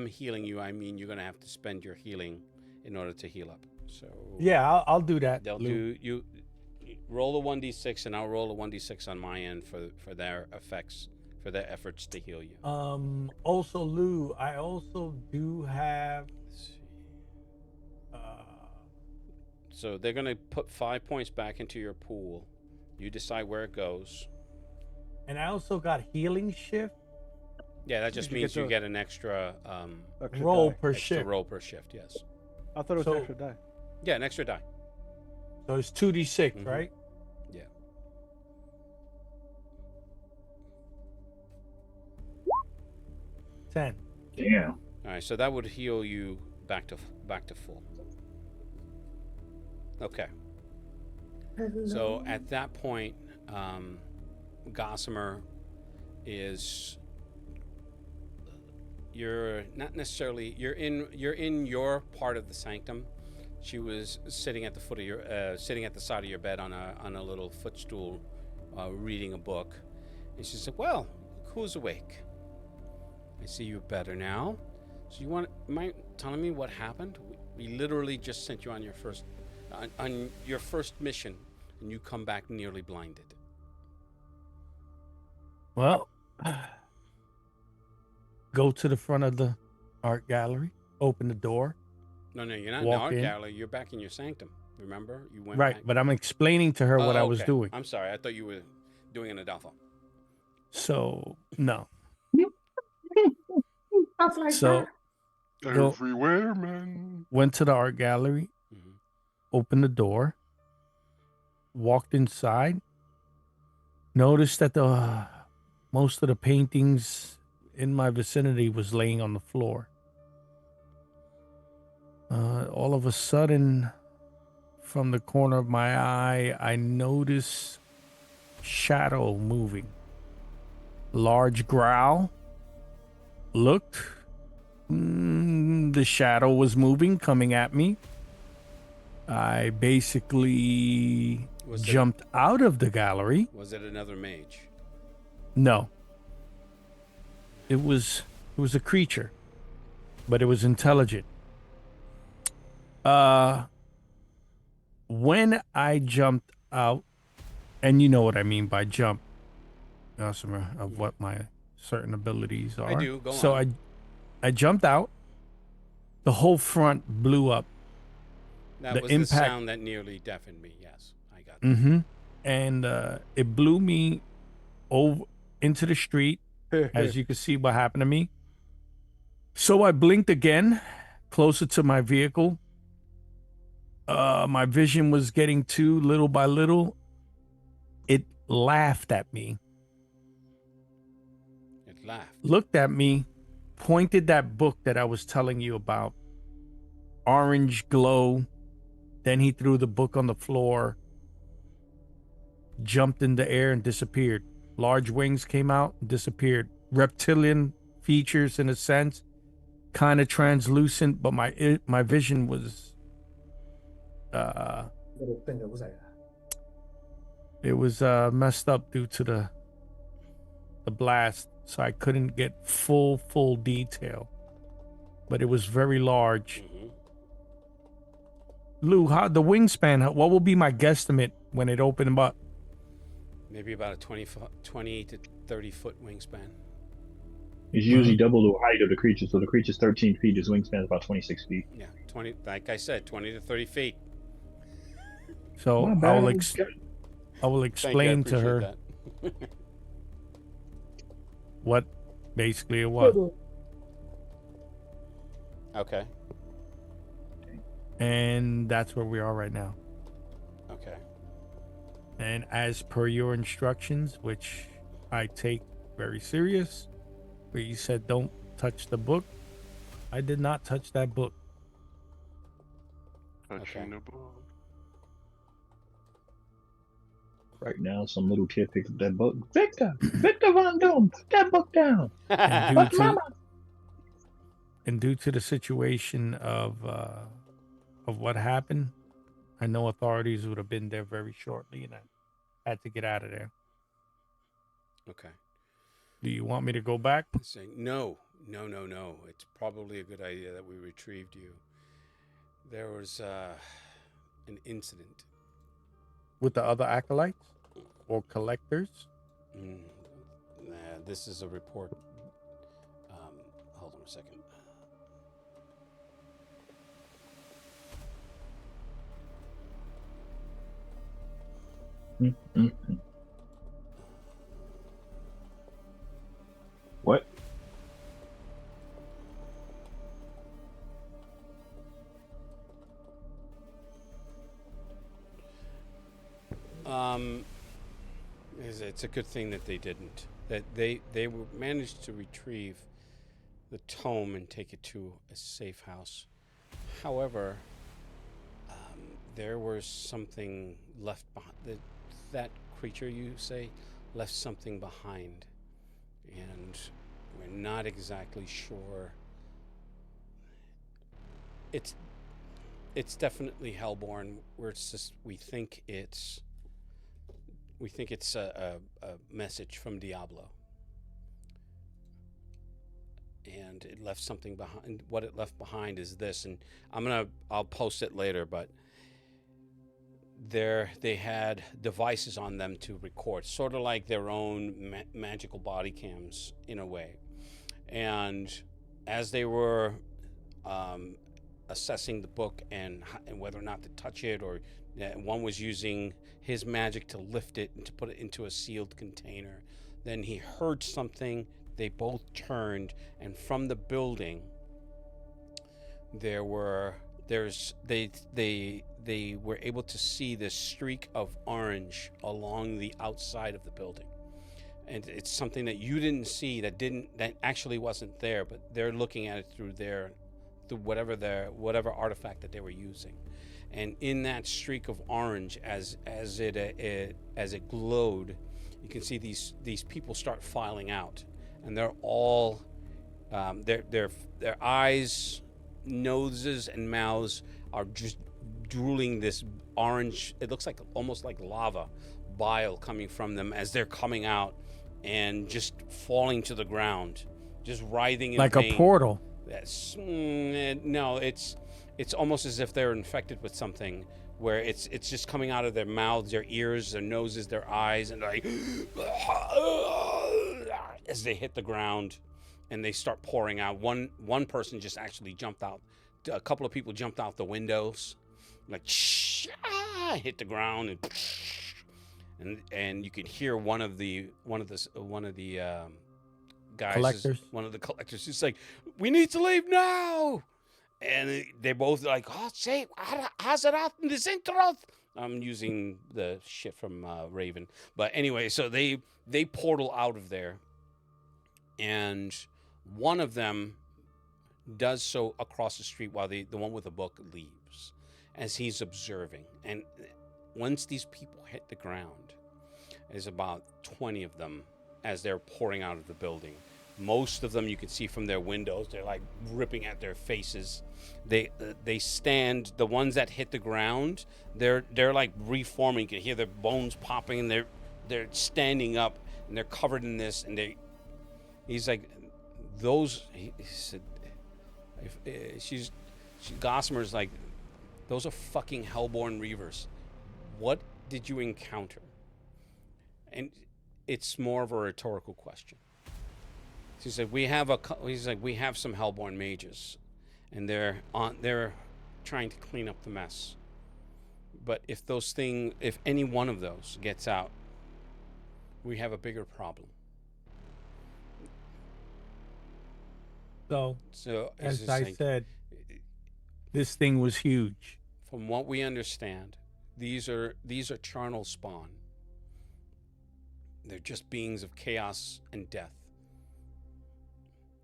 healing you, I mean you're gonna have to spend your healing in order to heal up. So yeah, I'll do that. They'll do you. Roll a 1d6, and I'll roll a 1d6 on my end for their effects, for their efforts to heal you. Also, Lou, I also do have. Let's see. Uh, So they're gonna put 5 points back into your pool. You decide where it goes. and I also got healing shift. Yeah, that just Did you means get you the- get an extra Extra Roll die. per extra shift. roll per shift. Yes. I thought it was So- extra die. Yeah, an extra die. So it's 2d6, Mhm. right? Yeah. 10. Damn. All right, so that would heal you back to full. Okay. So at that point, Gossamer is. You're not necessarily. You're in your part of the sanctum. She was sitting at the foot of your, sitting at the side of your bed on a little footstool, reading a book, and she said, "Well, who's awake? I see you better now. So you mind telling me what happened? We literally just sent you on your first mission, and you come back nearly blinded." Well, go to the front of the art gallery, open the door. No, you're not in the Walk art in. gallery. You're back in your sanctum. Remember, you went Right, back. but I'm explaining to her what I was okay. doing. I'm sorry. I thought you were doing an Adolfo. So, no. Stuff like So, that. Go- Everywhere, man. went to the art gallery, Mhm. opened the door, walked inside, noticed that most of the paintings in my vicinity was laying on the floor. All of a sudden, from the corner of my eye, I noticed shadow moving. Large growl. Looked. The shadow was moving, coming at me. I basically Was it- jumped out of the gallery. Was it another mage? No. It was a creature, but it was intelligent. When I jumped out, and you know what I mean by jump, Gossamer, of what my certain abilities are. I do. Go so on. I jumped out. The whole front blew up. That the was impact- the sound that nearly deafened me. Yes, I got that. Mm-hmm. And it blew me over into the street, as you can see what happened to me. So I blinked again, closer to my vehicle. My vision was getting to little by little. It laughed at me, It laughed. looked at me, pointed that book that I was telling you about. Orange glow. Then he threw the book on the floor, jumped in the air and disappeared. Large wings came out and disappeared. Reptilian features in a sense, kind of translucent, but my vision was Little finger was like, it was messed up due to the blast, so I couldn't get full detail. But it was very large. Hmm. Lou, how the wingspan? What will be my guesstimate when it opened up? Maybe about a 20 to 30 foot wingspan. It's usually double the height of the creature. So the creature's 13 feet. His wingspan is about 26 feet. Yeah, 20. Like I said, 20 to 30 feet. So My I bad. will Thank you, I explain to her appreciate that. what basically it was. Okay. And that's where we are right now. Okay. And as per your instructions, which I take very serious, where you said don't touch the book, I did not touch that book. Touching the ball. Right now, some little kid picked up that book. Victor Von Doom, put that book down. And But Mama, due to the situation of what happened, I know authorities would have been there very shortly, and I had to get out of there. Okay. Do you want me to go back? Saying no. It's probably a good idea that we retrieved you. There was an incident with the other acolytes or collectors? Nah, this is a report. Hold on a second. What? It's a good thing that they didn't. That they managed to retrieve the tome and take it to a safe house. However, there was something left behind. That creature, you say, left something behind, and we're not exactly sure. It's definitely Hellborn. We think it's a message from Diablo, and it left something behind. What it left behind is this, and I'll post it later, but they had devices on them to record, sort of like their own magical body cams in a way. And as they were assessing the book and whether or not to touch it, or one was using his magic to lift it and to put it into a sealed container, then he heard something. They both turned, and from the building they were able to see this streak of orange along the outside of the building. And it's something that you didn't see, that actually wasn't there, but they're looking at it through whatever artifact that they were using. And in that streak of orange, as it glowed, you can see these people start filing out, and they're all their eyes, noses, and mouths are just drooling this orange. It looks like almost like lava, bile coming from them as they're coming out and just falling to the ground, just writhing in Like pain. a portal. That's no, it's almost as if they're infected with something, where it's just coming out of their mouths, their ears, their noses, their eyes, and like as they hit the ground, and they start pouring out. One person just actually jumped out. A couple of people jumped out the windows, like hit the ground, and you could hear one of the guys, Collectors. one of the collectors, is like, "We need to leave now." And they're both like, "Oh, say, how's it out in the Zintroth?" I'm using the shit from Raven, but anyway, so they portal out of there, and one of them does so across the street while the one with the book leaves, as he's observing. And once these people hit the ground, there's about 20 of them as they're pouring out of the building. Most of them you can see from their windows, they're like ripping at their faces. They stand. The ones that hit the ground, they're like reforming. You can hear their bones popping, and they're standing up, and they're covered in this. And he's like, those. He said, Gossamer's like, those are fucking Hellborn Reavers. What did you encounter? And it's more of a rhetorical question. He said, we have some Hellborn mages, and they're trying to clean up the mess. But if any one of those gets out, we have a bigger problem. So as as I said, this thing was huge. From what we understand, these are charnel spawn. They're just beings of chaos and death.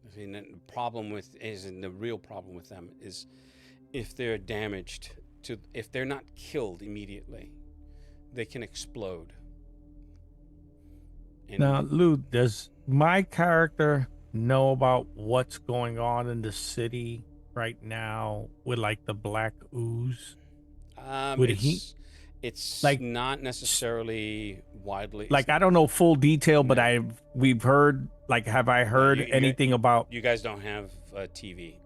I mean, the real problem with them is if they're damaged, if they're not killed immediately, they can explode. And Now, Lou, does my character know about what's going on in the city right now with like the black ooze? It's like not necessarily widely. Like, I don't know full detail, but we've heard. Like, have I heard anything about? You guys don't have TV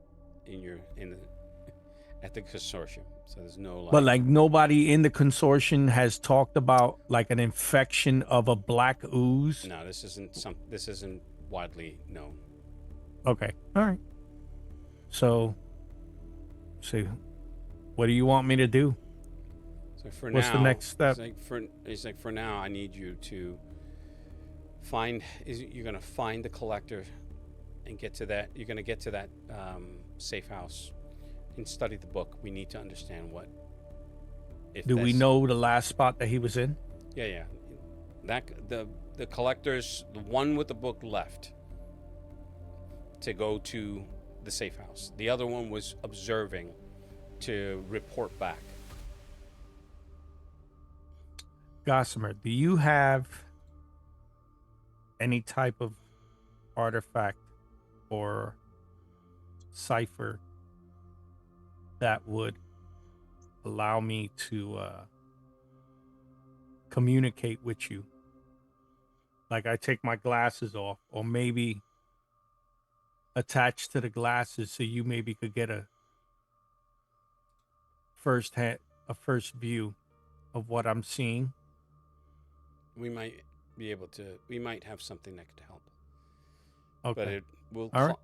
at the consortium, So there's no like. But like nobody in the consortium has talked about like an infection of a black ooze. No, this isn't widely known. Okay. All right. So what do you want me to do? So for What's now, the next step? He's like for now, I need you to find. You're gonna find the collector and get to that. You're gonna get to that safe house and study the book. We need to understand what. Do we know the last spot that he was in? Yeah. That the collectors, the one with the book left to go to the safe house. The other one was observing to report back. Gossamer, do you have any type of artifact or cipher that would allow me to communicate with you? Like I take my glasses off, or maybe attach to the glasses so you maybe could get a first view of what I'm seeing. We might be able to. We might have something that could help. Okay.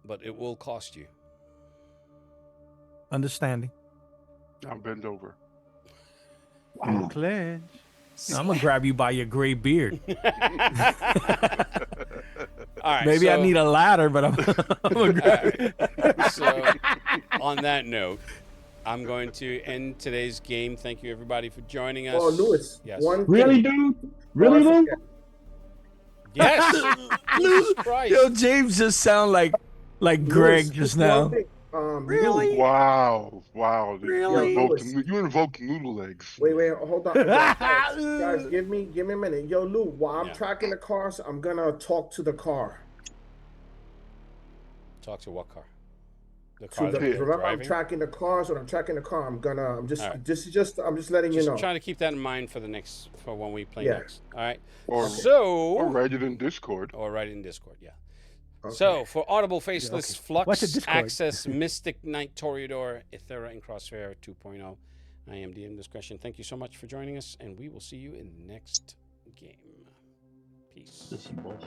But it will cost you. Understanding. Now bend over. Wow. Clinch. I'm gonna grab you by your gray beard. All right. Maybe I need a ladder, but I'm gonna grab you. So, on that note, I'm going to end today's game. Thank you, everybody, for joining us. Oh, Lewis. Yes. Really, dude? Really, Lou? Yes. Jesus Christ. Yo, James just sound like Greg just now. Really? Wow. Really? You invoked noodle legs. Wait, hold on. Guys, give me a minute. Yo, Lou, while I'm tracking the cars, I'm gonna talk to the car. Talk to what car? The car that Remember, I'm driving? tracking the cars. When I'm tracking the car, I'm just letting you know. Trying to keep that in mind for when we play Yeah. next. All right. Or write it in Discord. Yeah. Okay. So for Audible Faceless, What's a Flux, Discord? Access, Mystic Knight, Toreador, Ethera, and Crosshair 2.0, I am DM Discretion. Thank you so much for joining us, and we will see you in the next game. Peace. This you both.